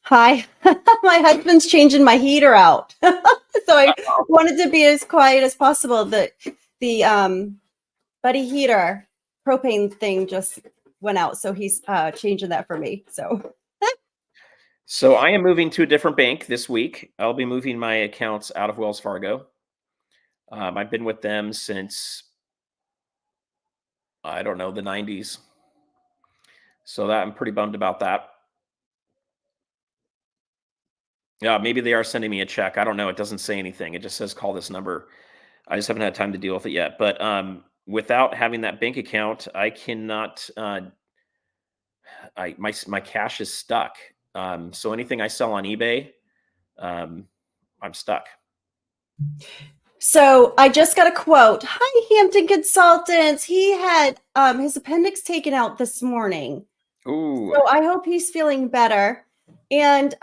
Hi. My husband's changing my heater out. So I wanted to be as quiet as possible. The buddy heater propane thing just went out, so he's changing that for me. So I am moving to a different bank this week. I'll be moving my accounts out of Wells Fargo. I've been with them since, I don't know, the 90s. So that I'm pretty bummed about that. Yeah, maybe they are sending me a check. I don't know. It doesn't say anything. It just says call this number. I just haven't had time to deal with it yet. But without having that bank account, I cannot. My cash is stuck. So anything I sell on eBay, um, I'm stuck. So I just got a quote. Hi, Hampton Consultants. He had his appendix taken out this morning. Ooh. So I hope he's feeling better. And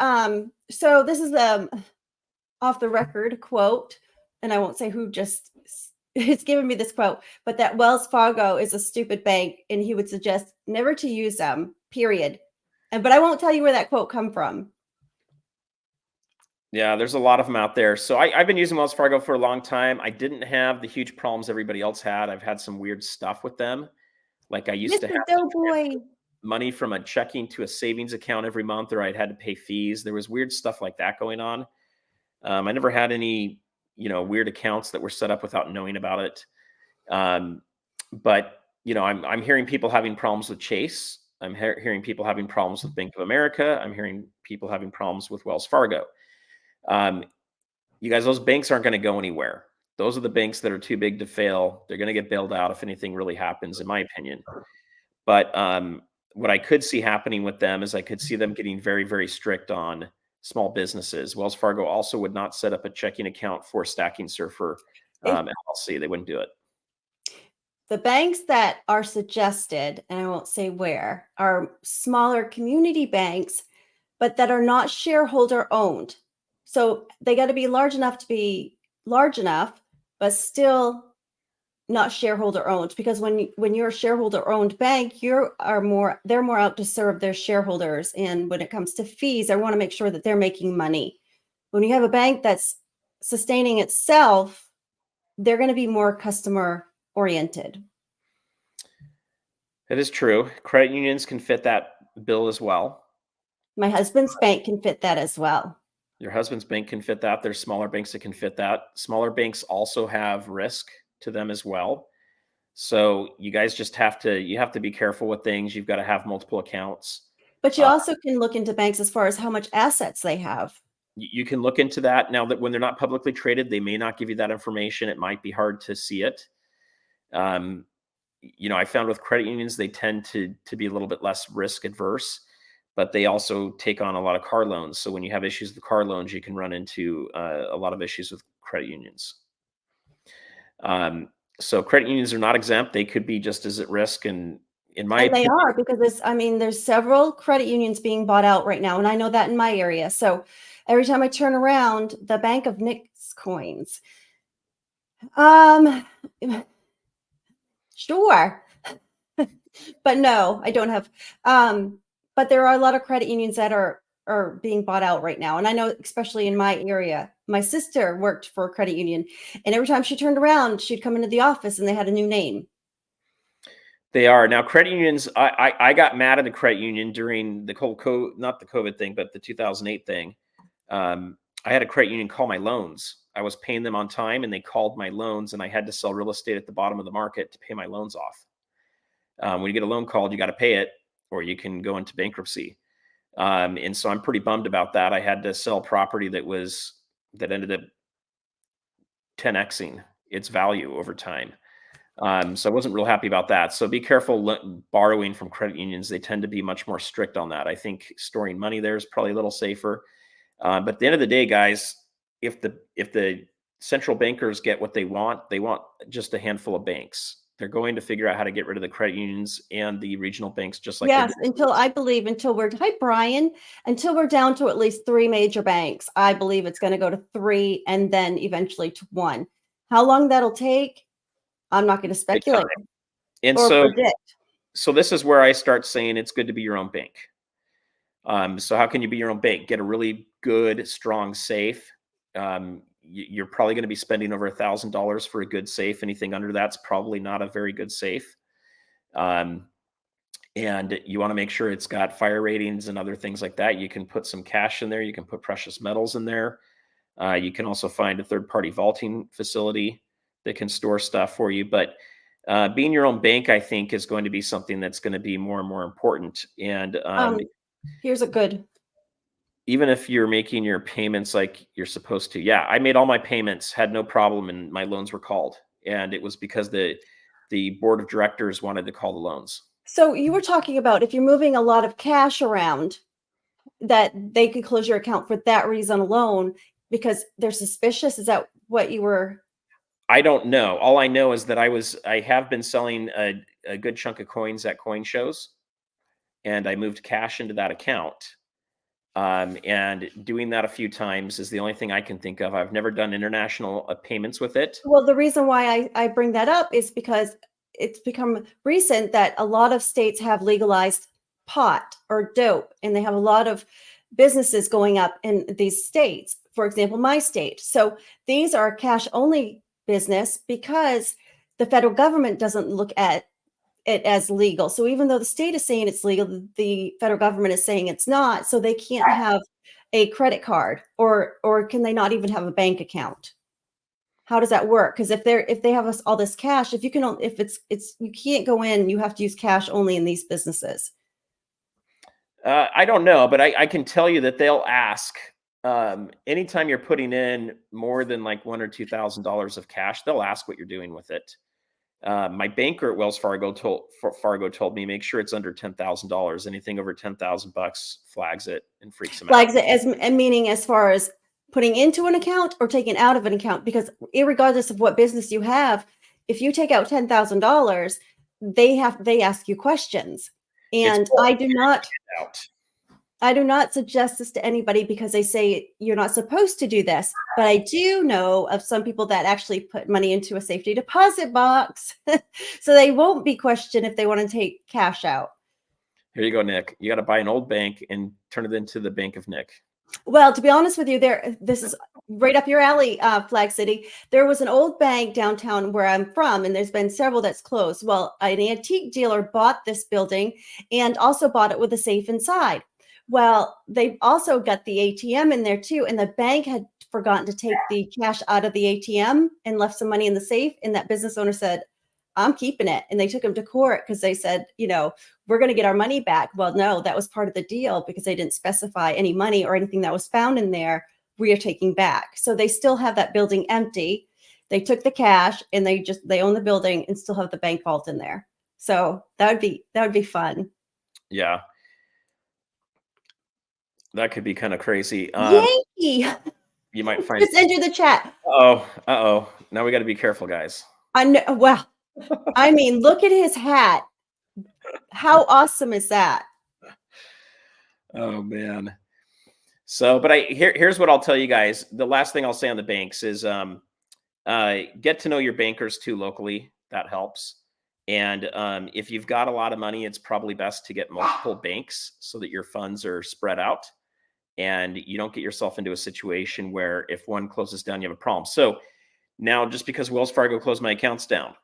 so this is off the record quote, and I won't say who just it's given me this quote, but that Wells Fargo is a stupid bank, and he would suggest never to use them. Period. But I won't tell you where that quote come from. Yeah, there's a lot of them out there. So I've been using Wells Fargo for a long time. I didn't have the huge problems everybody else had. I've had some weird stuff with them. Like I used to have Mr. to Doughboy. money from a checking to a savings account every month, or I'd had to pay fees. There was weird stuff like that going on. I never had any, weird accounts that were set up without knowing about it. But I'm hearing people having problems with Chase. I'm hearing people having problems with Bank of America. I'm hearing people having problems with Wells Fargo. You guys, those banks aren't going to go anywhere. Those are the banks that are too big to fail. They're going to get bailed out if anything really happens, in my opinion. But what I could see happening with them is I could see them getting very, very strict on small businesses. Wells Fargo also would not set up a checking account for Stacking Surfer LLC. They wouldn't do it. The banks that are suggested, and I won't say where, are smaller community banks, but that are not shareholder owned. So they got to be large enough to be large enough, but still not shareholder owned. Because when you're a shareholder owned bank, they're more out to serve their shareholders. And when it comes to fees, I want to make sure that they're making money. When you have a bank that's sustaining itself, they're going to be more customer oriented. It is true. Credit unions can fit that bill as well. My husband's bank can fit that as well. Your husband's bank can fit that. There's smaller banks that can fit that. Smaller banks also have risk to them as well. So you guys just have to be careful with things. You've got to have multiple accounts. But you Uh, also can look into banks as far as how much assets they have. you can look into that. Now that when they're not publicly traded, they may not give you that information. It might be hard to see it. Um, I found with credit unions, they tend to be a little bit less risk adverse, but they also take on a lot of car loans. So when you have issues with car loans, you can run into a lot of issues with credit unions. So credit unions are not exempt; they could be just as at risk. And in my And they opinion, are, because there's several credit unions being bought out right now. And I know that in my area. So every time I turn around, the Bank of Nick's coins. Um, sure. But no, I don't have, but there are a lot of credit unions that are being bought out right now. And I know, especially in my area, my sister worked for a credit union, and every time she turned around, she'd come into the office and they had a new name. they are now credit unions. I got mad at a credit union during the not the COVID thing, but the 2008 thing. I had a credit union call my loans. I was paying them on time, and they called my loans, and I had to sell real estate at the bottom of the market to pay my loans off. When you get a loan called, you got to pay it, or you can go into bankruptcy. And so I'm pretty bummed about that. I had to sell property that ended up 10xing its value over time. So I wasn't real happy about that. So be careful borrowing from credit unions. They tend to be much more strict on that. I think storing money there is probably a little safer. But at the end of the day, guys, if the central bankers get what they want just a handful of banks. They're going to figure out how to get rid of the credit unions and the regional banks, just like they Yes, did. hi, Brian, until we're down to at least three major banks. I believe it's going to go to three and then eventually to one. How long that'll take, I'm not going to Big time. speculate And or so, predict. so this is where I start saying it's good to be your own bank. So how can you be your own bank? Get a really good, strong safe. You're probably going to be spending over $1,000 for a good safe. Anything under that's probably not a very good safe. And you want to make sure it's got fire ratings and other things like that. You can put some cash in there. You can put precious metals in there. You can also find a third-party vaulting facility that can store stuff for you. But being your own bank, I think, is going to be something that's going to be more and more important. And Here's a good. even if you're making your payments like you're supposed to, yeah, I made all my payments, had no problem, and my loans were called. And it was because the board of directors wanted to call the loans. So you were talking about if you're moving a lot of cash around, that they could close your account for that reason alone because they're suspicious. Is that what you were? I don't know. All I know is that I have been selling a good chunk of coins at coin shows, and I moved cash into that account. And doing that a few times is the only thing I can think of. I've never done international payments with it. Well, the reason why I bring that up is because it's become recent that a lot of states have legalized pot or dope, and they have a lot of businesses going up in these states. For example, my state. So these are cash only business because the federal government doesn't look at it as legal. So even though the state is saying it's legal, the federal government is saying it's not. So they can't have a credit card, or can they not even have a bank account? How does that work? Because if they have all this cash, if it's you can't go in, you have to use cash only in these businesses. I don't know, but I can tell you that they'll ask anytime you're putting in more than like $1,000 or $2,000 of cash, they'll ask what you're doing with it. My banker at Wells Fargo told me make sure it's under $10,000. Anything over $10,000 flags it and freaks them out. Flags it as meaning as far as putting into an account or taking out of an account, because irregardless of what business you have, if you take out $10,000, they ask you questions. And I do not suggest this to anybody because they say you're not supposed to do this. But I do know of some people that actually put money into a safety deposit box so they won't be questioned if they want to take cash out. Here you go, Nick. You got to buy an old bank and turn it into the Bank of Nick. Well, to be honest with you, this is right up your alley, Flag City. There was an old bank downtown where I'm from, and there's been several that's closed. Well, an antique dealer bought this building and also bought it with a safe inside. Well, they also got the ATM in there too, and the bank had forgotten to take the cash out of the ATM and left some money in the safe. And that business owner said, I'm keeping it. And they took him to court because they said, we're going to get our money back. Well, no, that was part of the deal because they didn't specify any money or anything that was found in there we are taking back. So they still have that building empty. They took the cash and they own the building and still have the bank vault in there. So that would be fun. Yeah. That could be kind of crazy. Yankee. You might find. Just enter the chat. Uh-oh. Now we got to be careful, guys. I know. Well, I mean, look at his hat. How awesome is that? Oh man. So, but here's what I'll tell you guys. The last thing I'll say on the banks is get to know your bankers too locally. That helps. And if you've got a lot of money, it's probably best to get multiple banks so that your funds are spread out and you don't get yourself into a situation where if one closes down, you have a problem. So now, just because Wells Fargo closed my accounts down,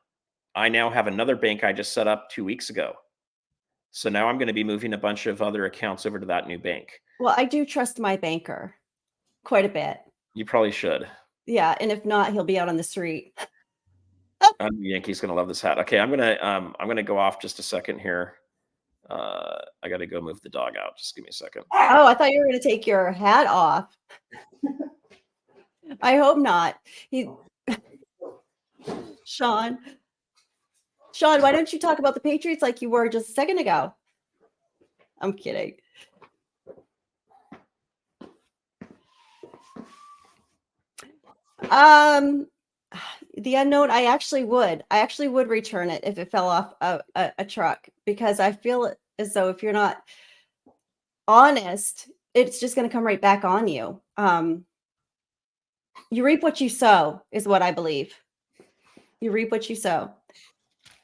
I now have another bank I just set up 2 weeks ago. So now I'm going to be moving a bunch of other accounts over to that new bank. Well, I do trust my banker quite a bit. You probably should. Yeah, and if not, he'll be out on the street. Yankee's going to love this hat. Okay, I'm going to go off just a second here. I got to go move the dog out. Just give me a second. Oh, I thought you were going to take your hat off. I hope not. Sean, why don't you talk about the Patriots like you were just a second ago? I'm kidding. The unknown, I actually would return it if it fell off a truck, because I feel as though if you're not honest, it's just going to come right back on you. You reap what you sow is what I believe. You reap what you sow.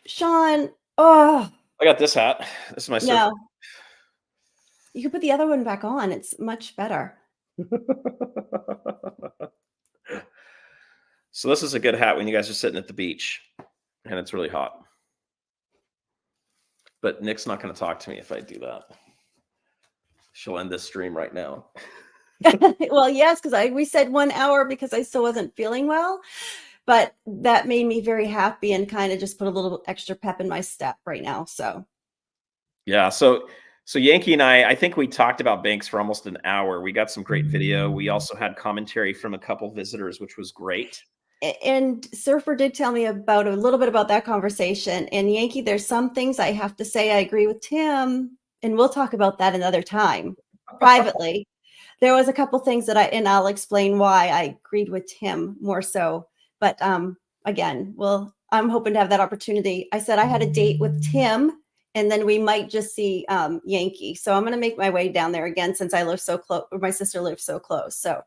Sean, I got this hat. This is my surfer. No. You can put the other one back on. It's much better. So this is a good hat when you guys are sitting at the beach and it's really hot. But Nick's not going to talk to me if I do that. She'll end this stream right now. Well, yes, because we said 1 hour because I still wasn't feeling well. But that made me very happy and kind of just put a little extra pep in my step right now. So, yeah. So Yankee and I think we talked about banks for almost an hour. We got some great video. We also had commentary from a couple visitors, which was great. And Surfer did tell me a little bit about that conversation. And Yankee, there's some things I have to say I agree with Tim, and we'll talk about that another time privately. There was a couple things that I'll explain why I agreed with Tim more so. But again, I'm hoping to have that opportunity. I said I had a date with Tim, and then we might just see Yankee. So I'm going to make my way down there again since I live so close, or my sister lives so close. So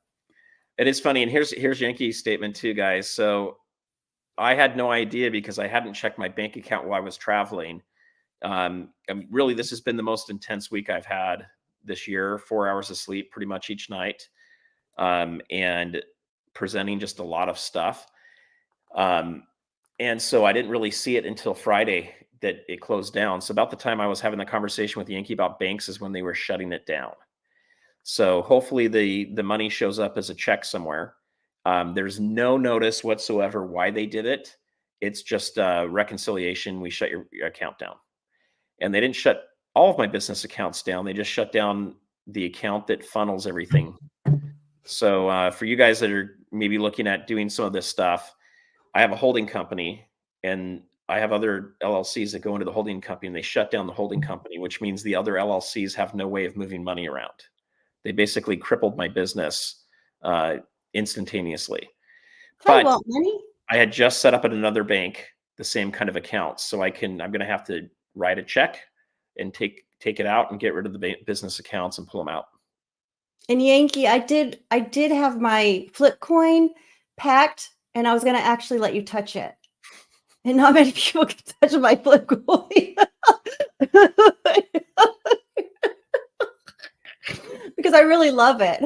it is funny. And here's Yankee's statement too, guys. So I had no idea because I hadn't checked my bank account while I was traveling. Really, this has been the most intense week I've had this year. 4 hours of sleep pretty much each night, and presenting just a lot of stuff. And so I didn't really see it until Friday that it closed down. So about the time I was having the conversation with Yankee about banks is when they were shutting it down. So hopefully the money shows up as a check somewhere. There's no notice whatsoever why they did it. It's just reconciliation. We shut your account down. And they didn't shut all of my business accounts down. They just shut down the account that funnels everything. So for you guys that are maybe looking at doing some of this stuff, I have a holding company and I have other LLCs that go into the holding company, and they shut down the holding company, which means the other LLCs have no way of moving money around. They basically crippled my business instantaneously. But money? I had just set up at another bank the same kind of account, so I'm going to have to write a check and take it out and get rid of the business accounts and pull them out. And Yankee, I did have my flip coin packed, and I was going to actually let you touch it. And not many people can touch my flip coin. Because I really love it.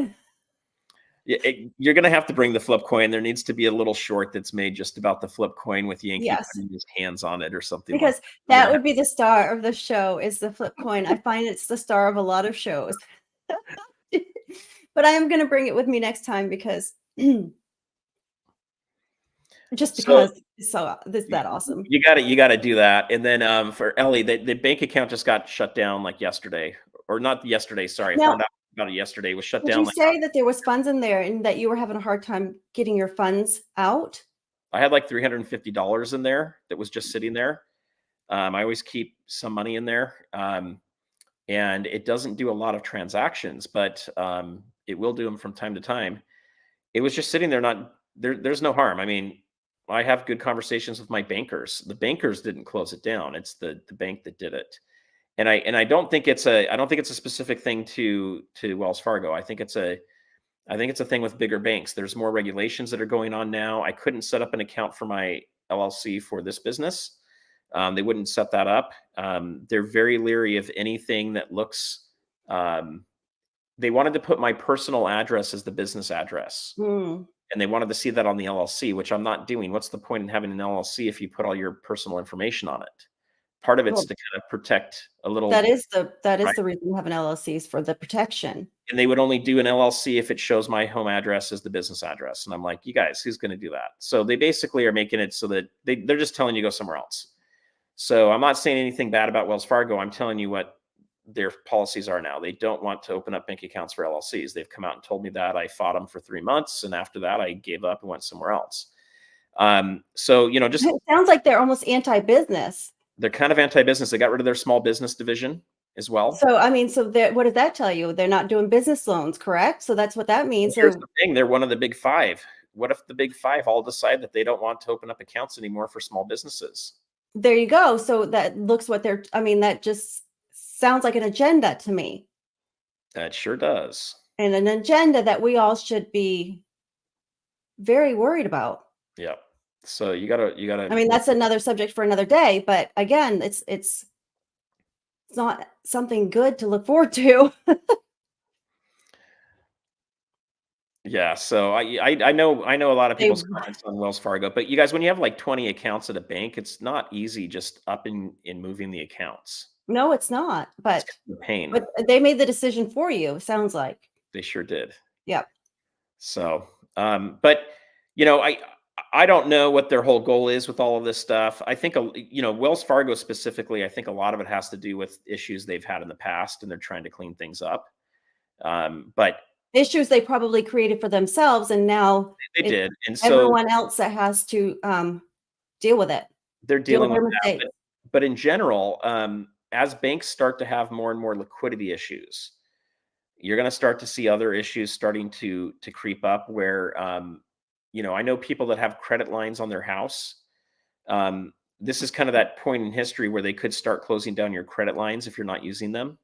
Yeah, you're going to have to bring the flip coin. There needs to be a little short that's made just about the flip coin with Yankee putting his hands on it or something. Because that would be the star of the show, is the flip coin. I find it's the star of a lot of shows. But I am going to bring it with me next time because just So because it's so this that awesome. you gotta do that. And then for Ellie, the bank account just got shut down like yesterday, or not yesterday. Sorry, I Now, found out about it yesterday. It was shut did down you like say that there was funds in there and that you were having a hard time getting your funds out? I had like $350 in there that was just sitting there. I always keep some money in there, and it doesn't do a lot of transactions, but it will do them from time to time. It was just sitting there, not there. There's no harm. I mean, I have good conversations with my bankers. The bankers didn't close it down. It's the bank that did it. And I don't think it's a specific thing to Wells Fargo. I think it's a thing with bigger banks. There's more regulations that are going on now. I couldn't set up an account for my LLC for this business. They wouldn't set that up. They're very leery of anything that looks. Um, they wanted to put my personal address as the business address, Mm. and they wanted to see that on the LLC, which I'm not doing. What's the point in having an LLC if you put all your personal information on it? Part of it's Well, to kind of protect a little, that is right? the reason we have an LLC is for the protection. And they would only do an LLC if it shows my home address as the business address. And I'm like, you guys, who's going to do that? So they basically are making it so that they're just telling you go somewhere else. So I'm not saying anything bad about Wells Fargo. I'm telling you what their policies are now. They don't want to open up bank accounts for LLCs. They've come out and told me that. I fought them for 3 months. And after that, I gave up and went somewhere else. So, just It sounds like they're almost anti-business. they're kind of anti-business. They got rid of their small business division as well. So, I mean, what does that tell you? They're not doing business loans, correct? So that's what that Well, means. here's So the thing. They're one of the big five. What if the big five all decide that they don't want to open up accounts anymore for small businesses? there you go. So that looks what I mean, that just sounds like an agenda to me, That sure does. and an agenda that we all should be very worried about. Yep. So you gotta I mean, that's another subject for another day, but again, it's not something good to look forward to. yeah. So I know a lot of They people's comments on Wells Fargo, but you guys, when you have like 20 accounts at a bank, it's not easy just up and moving the accounts. No, it's not, It's kind of a pain. but they made the decision for you, sounds like. They sure did. Yep. So, but you know, I don't know what their whole goal is with all of this stuff. I think Wells Fargo specifically. I think a lot of it has to do with issues they've had in the past, and they're trying to clean things up. But Issues they probably created for themselves, and now they it's did, and so everyone else that has to, deal with it, they're deal with dealing with their that. mistakes. But in general, as banks start to have more and more liquidity issues, you're going to start to see other issues starting to creep up. Where I know people that have credit lines on their house. This is kind of that point in history where they could start closing down your credit lines if you're not using them.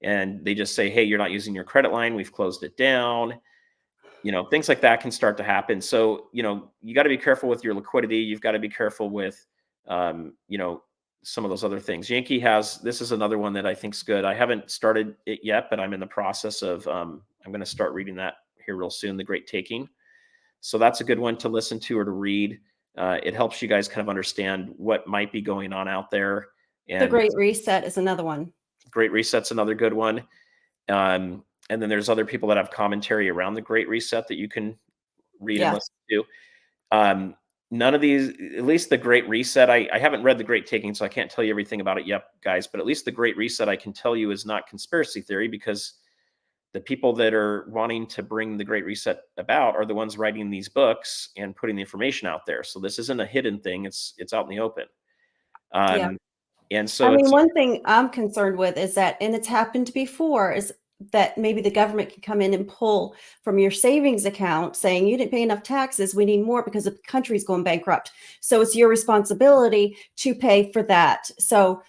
And they just say, hey, you're not using your credit line. We've closed it down. Things like that can start to happen. So, you got to be careful with your liquidity. You've got to be careful with, um, you know, some of those other things. This is another one that I think is good. I haven't started it yet, but I'm in the process of, I'm going to start reading that here real soon, The Great Taking. So that's a good one to listen to or to read. It helps you guys kind of understand what might be going on out there. The And Great Reset is another one. Great Reset's another good one. And then there's other people that have commentary around the Great Reset that you can read and Yeah. listen to. None of these, at least the Great Reset, I haven't read the Great Taking, so I can't tell you everything about it yet, guys. But at least the Great Reset, I can tell you, is not conspiracy theory, because the people that are wanting to bring the Great Reset about are the ones writing these books and putting the information out there. So this isn't a hidden thing; it's out in the open. Yeah. And I so mean, it's one thing I'm concerned with is that, and it's happened before, is that maybe the government can come in and pull from your savings account saying you didn't pay enough taxes. We need more because the country's going bankrupt. So it's your responsibility to pay for that. So,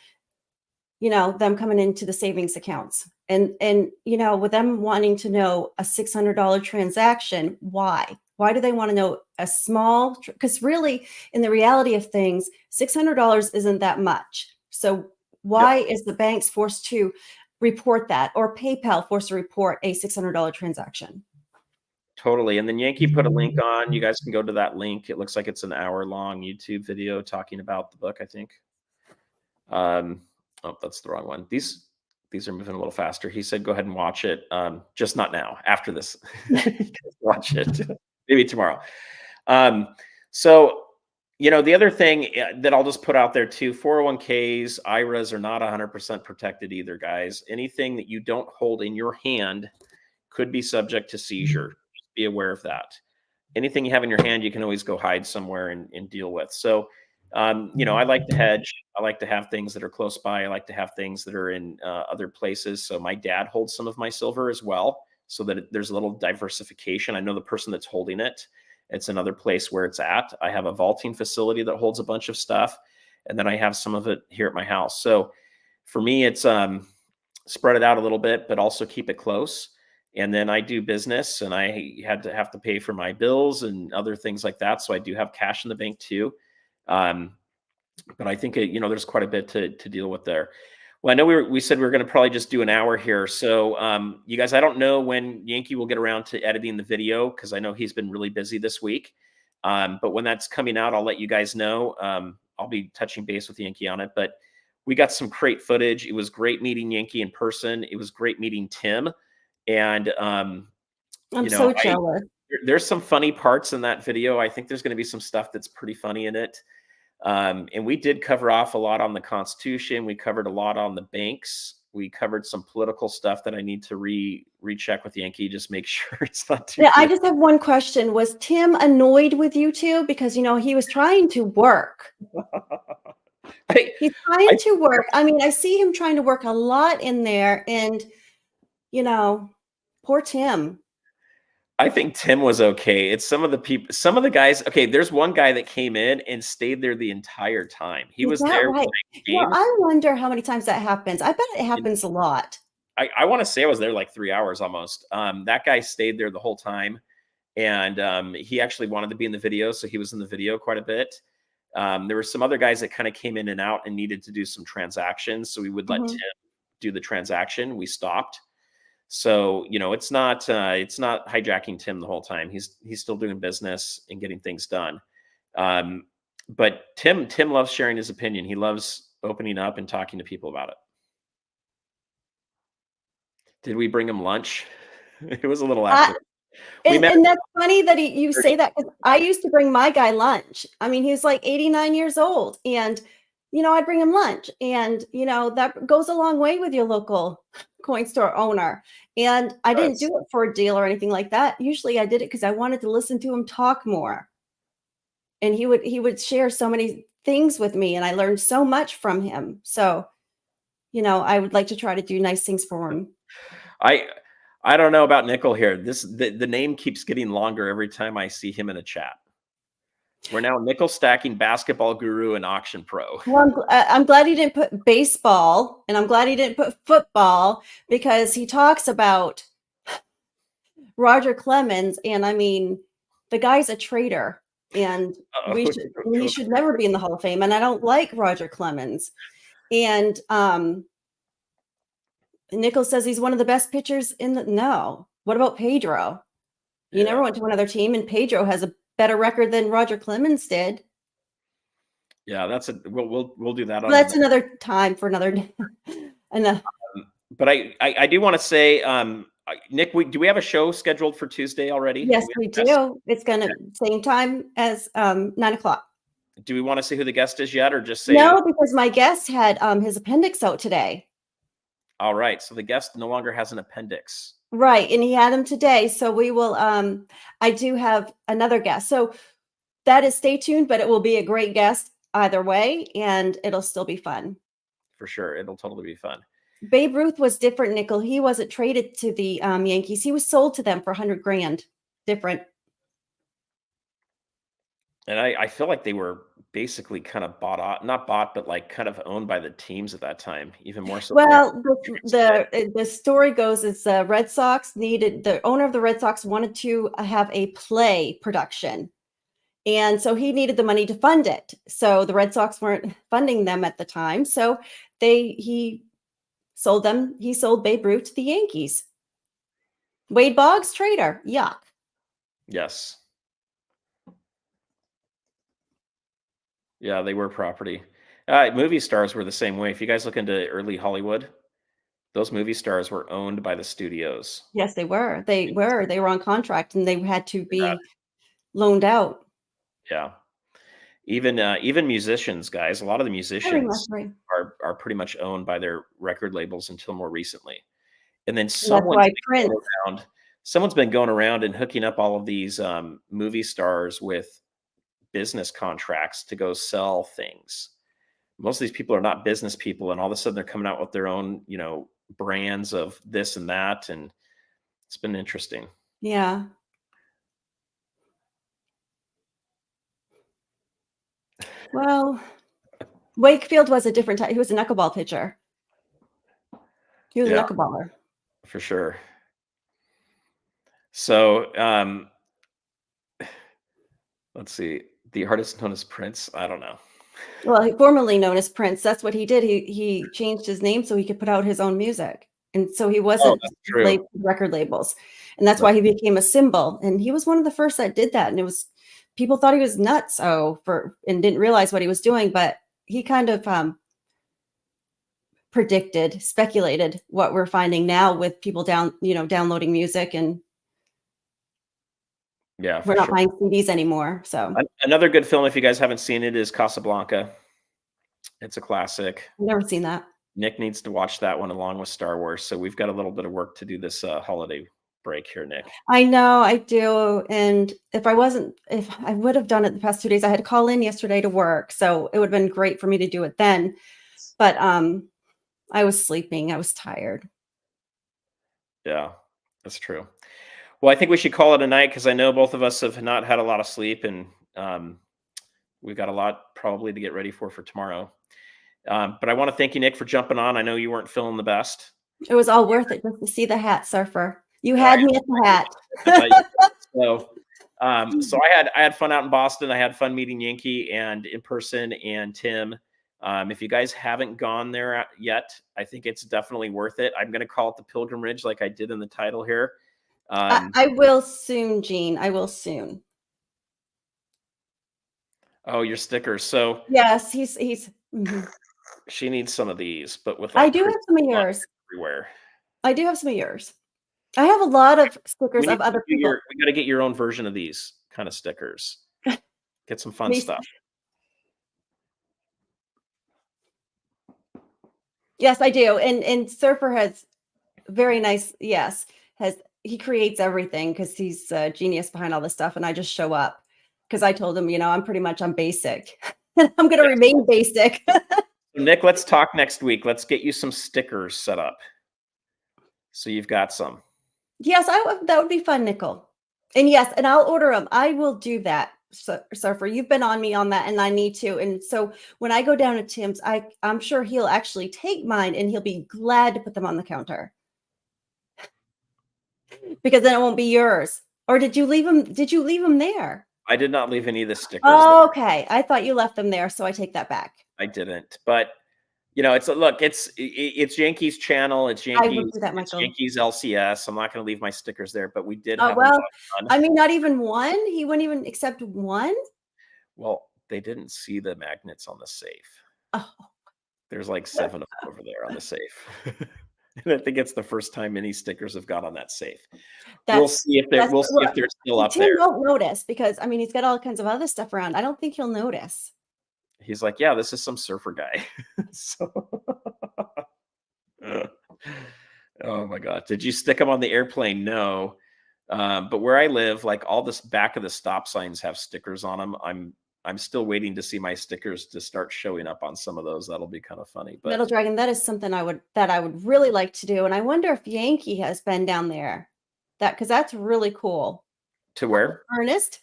them coming into the savings accounts and with them wanting to know a $600 transaction, why? Why do they want to know a small? Because really, in the reality of things, $600 isn't that much. So yep, why is the banks forced to report that, or PayPal forced to report a $600 transaction? totally. And then Yankee put a link on. You guys can go to that link. It looks like it's an hour-long YouTube video talking about the book, I think. Oh, that's the wrong one. These these are moving a little faster. He said, "Go ahead and watch it, just not now. After this, watch it, maybe tomorrow." Um, so, the other thing that I'll just put out there too: 401ks, IRAs are not 100% protected either, guys. Anything that you don't hold in your hand could be subject to seizure. Just be aware of that. Anything you have in your hand, you can always go hide somewhere and deal with. So, I like to hedge. I like to have things that are close by. I like to have things that are in other places. So my dad holds some of my silver as well, so that there's a little diversification. I know the person that's holding it. It's another place where it's at. I have a vaulting facility that holds a bunch of stuff, and then I have some of it here at my house. So for me, it's spread it out a little bit, but also keep it close. And then I do business, and I have to pay for my bills and other things like that. So I do have cash in the bank too. Um, but I think there's quite a bit to deal with there. Well, I know we said we were going to probably just do an hour here. So you guys, I don't know when Yankee will get around to editing the video, because I know he's been really busy this week. But when that's coming out, I'll let you guys know. I'll be touching base with Yankee on it. But we got some great footage. It was great meeting Yankee in person. It was great meeting Tim. And I'm so jealous. there's some funny parts in that video. I think there's going to be some stuff that's pretty funny in it. And we did cover off a lot on the Constitution. We covered a lot on the banks. We covered some political stuff that I need to recheck with Yankee, just make sure it's not too. Yeah, I just have one question. Was Tim annoyed with you two? Because, he was trying to work. He's trying to work. I mean, I see him trying to work a lot in there, and, poor Tim. I think Tim was okay. It's some of the guys. Okay, there's one guy that came in and stayed there the entire time. He Is was that there right? playing games. I wonder how many times that happens. I bet it happens a lot. I want to say I was there like 3 hours almost. That guy stayed there the whole time, and he actually wanted to be in the video, so he was in the video quite a bit. There were some other guys that kind of came in and out and needed to do some transactions, so we would let Tim do the transaction. We stopped. So it's not hijacking Tim the whole time. He's still doing business and getting things done. But Tim loves sharing his opinion. He loves opening up and talking to people about it. Did we bring him lunch? It was a little after. And that's funny that you say that, because I used to bring my guy lunch. I mean, he's like 89 years old, and I'd bring him lunch, and that goes a long way with your local coin store owner. And I didn't do it for a deal or anything like that. Usually I did it because I wanted to listen to him talk more. And he would share so many things with me, and I learned so much from him. So, I would like to try to do nice things for him. I don't know about Nickel here. The name keeps getting longer every time I see him in a chat. We're now Nickel Stacking Basketball Guru and Auction Pro. Well, I'm glad he didn't put baseball, and I'm glad he didn't put football, because he talks about Roger Clemens, and I mean, the guy's a traitor, and he should never be in the Hall of Fame. And I don't like Roger Clemens. And Nichols says he's one of the best pitchers no. What about Pedro? He never went to another team, and Pedro has a better record than Roger Clemens did. Yeah, we'll do that. Well, that's another time for another. But I do want to say, Nick, do we have a show scheduled for Tuesday already? Yes, we do. It's gonna same time as 9:00. Do we want to say who the guest is yet, or just say no? Because my guest had his appendix out today. All right, so the guest no longer has an appendix. Right, and he had him today. So we will. I do have another guest. So that is, stay tuned, but it will be a great guest either way, and it'll still be fun. For sure, it'll totally be fun. Babe Ruth was different, Nickel. He wasn't traded to the Yankees. He was sold to them for $100,000. Different. And I feel like they were basically kind of not bought, but like kind of owned by the teams at that time, even more so. Well, the story goes is the Red Sox the owner of the Red Sox wanted to have a play production. And so he needed the money to fund it. So the Red Sox weren't funding them at the time. So he sold them. He sold Babe Ruth to the Yankees. Wade Boggs, trader. Yuck. Yes. Yeah, they were property. Movie stars were the same way. If you guys look into early Hollywood, those movie stars were owned by the studios. Yes, they were. They It's were. They were on contract and they had to that be loaned out. yeah. Even musicians, guys, a lot of the Very musicians much right. are pretty much owned by their record labels until more recently. And then And that's why Prince someone's been going around and hooking up all of these, movie stars with business contracts to go sell things. Most of these people are not business people, and all of a sudden they're coming out with their own, brands of this and that, and it's been interesting. yeah. Well, Wakefield was a different type. He was a knuckleball pitcher. He was a Yeah, knuckleballer. for sure. So, let's see. The artist known as Prince? I don't know. Well, he formerly known as Prince, that's what he did. He changed his name so he could put out his own music, and so he Oh, wasn't that's true. record labels, and that's That why he became a symbol, and he was one of the first that did that, and it was people thought he was nuts, and didn't realize what he was doing, but he kind of, predicted, speculated what we're finding now with people downloading music, and yeah, we're for not sure. buying CDs anymore, so Another good film, if you guys haven't seen it, is Casablanca. It's a classic. I've never seen that. Nick needs to watch that one along with Star Wars, so we've got a little bit of work to do this, holiday break here, Nick. I know, I do, and if I would have done it the past 2 days, I had to call in yesterday to work, so it would've been great for me to do it then, but, I was sleeping, I was tired. Yeah, that's true. Well, I think we should call it a night because I know both of us have not had a lot of sleep, and we've got a lot probably to get ready for tomorrow. But I want to thank you, Nick, for jumping on. I know you weren't feeling the best. It was all worth it just to see the hat, Surfer. You I, had me at the hat. I bet you so. So I had fun out in Boston. I had fun meeting Yankee and in person and Tim. If you guys haven't gone there yet, I think it's definitely worth it. I'm going to call it the pilgrimage, like I did in the title here. I will soon, Gene, I will soon. Oh, your stickers. So Yes, he's mhm. she needs some of these, but with I like do pretty have some of font yours. everywhere. I do have some of yours. I have a lot of We stickers need of to other do people. we got to get your own version of these kind of stickers. Get some fun Me stuff. Yes, I do, and Surfer has very nice yes, has he creates everything because he's a genius behind all this stuff, and I just show up because I told him, I'm basic. I'm gonna Yes. remain basic. So Nick, let's talk next week. Let's get you some stickers set up so you've got some. Yes, that would be fun, Nickel. And yes, and I'll order them. I will do that. Surfer, you've been on me on that, and I need to. And so when I go down to Tim's, I'm sure he'll actually take mine, and he'll be glad to put them on the counter because then it won't be yours. Or did you leave them? Did you leave them there? I did not leave any of the stickers there. Okay, I thought you left them there, so I take that back. I didn't. But it's a look, it's Yankees channel, it's I will Yankees, do that, it's Michael. Yankees LCS. I'm not going to leave my stickers there, but we did Oh have a lot well, of fun. I mean, not even one. He wouldn't even accept one. Well, they didn't see the magnets on the safe. Oh, There's like 7 of them over there on the safe. And I think it's the first time any stickers have got on that safe. We'll that's see if they're that's we'll see well, if they're still up Tim there. won't notice because I mean he's got all kinds of other stuff around. I don't think he'll notice. He's like, "Yeah, this is some surfer guy." So oh my god. Did you stick them on the airplane? No. But where I live, like all this back of the stop signs have stickers on them. I'm still waiting to see my stickers to start showing up on some of those. That'll be kind of funny. But Metal Dragon, that is something I would really like to do. And I wonder if Yankee has been down there. Because that's really cool. to where? Ernest,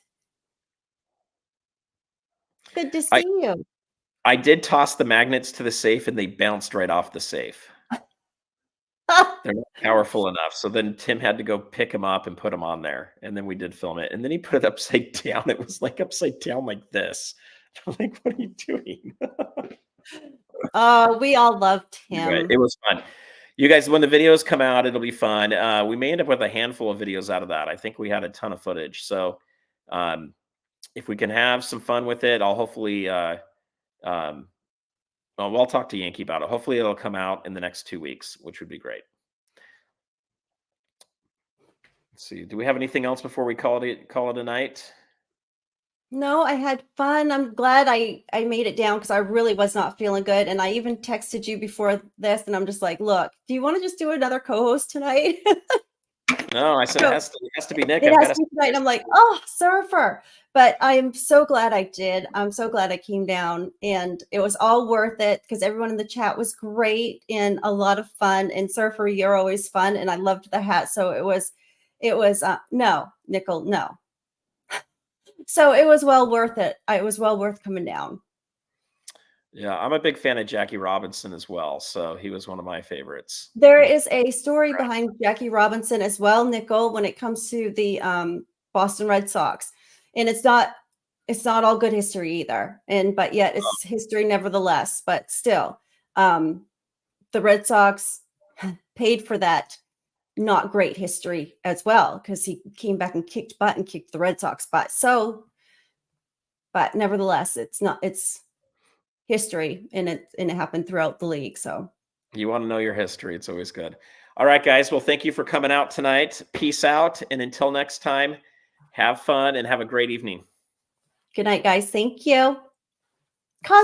good to I see you. I did toss the magnets to the safe and they bounced right off the safe. They're not powerful enough. So then Tim had to go pick them up and put them on there. And then we did film it. And then he put it upside down. It was like upside down like this. I'm like, what are you doing? Oh, we all loved Anyway, him. it was fun. You guys, when the videos come out, it'll be fun. We may end up with a handful of videos out of that. I think we had a ton of footage. So if we can have some fun with it, I'll hopefully um, Well, we'll talk to Yankee about it. Hopefully, it'll come out in the next 2 weeks, which would be great. Let's see. Do we have anything else before we call it a night? No, I had fun. I'm glad I made it down because I really was not feeling good. And I even texted you before this, and I'm just like, look, do you want to just do another co-host tonight? No, I said So it has to be Nick. it I've has got to be tonight. And I'm like, oh, Surfer. But I am so glad I did. I'm so glad I came down, and it was all worth it because everyone in the chat was great and a lot of fun. And Surfer, you're always fun, and I loved the hat. So it was no, Nickel, no. So it was well worth it. It was well worth coming down. Yeah, I'm a big fan of Jackie Robinson as well. So he was one of my favorites. There is a story behind Jackie Robinson as well, Nickel, when it comes to the Boston Red Sox, and it's not all good history either. But yet it's history nevertheless. But still, the Red Sox paid for that not great history as well because he came back and kicked butt and kicked the Red Sox butt. So, but nevertheless, it's history and it happened throughout the league. So. You want to know your history. It's always good. All right, guys. Well, thank you for coming out tonight. Peace out. And until next time, have fun and have a great evening. Good night, guys. Thank you.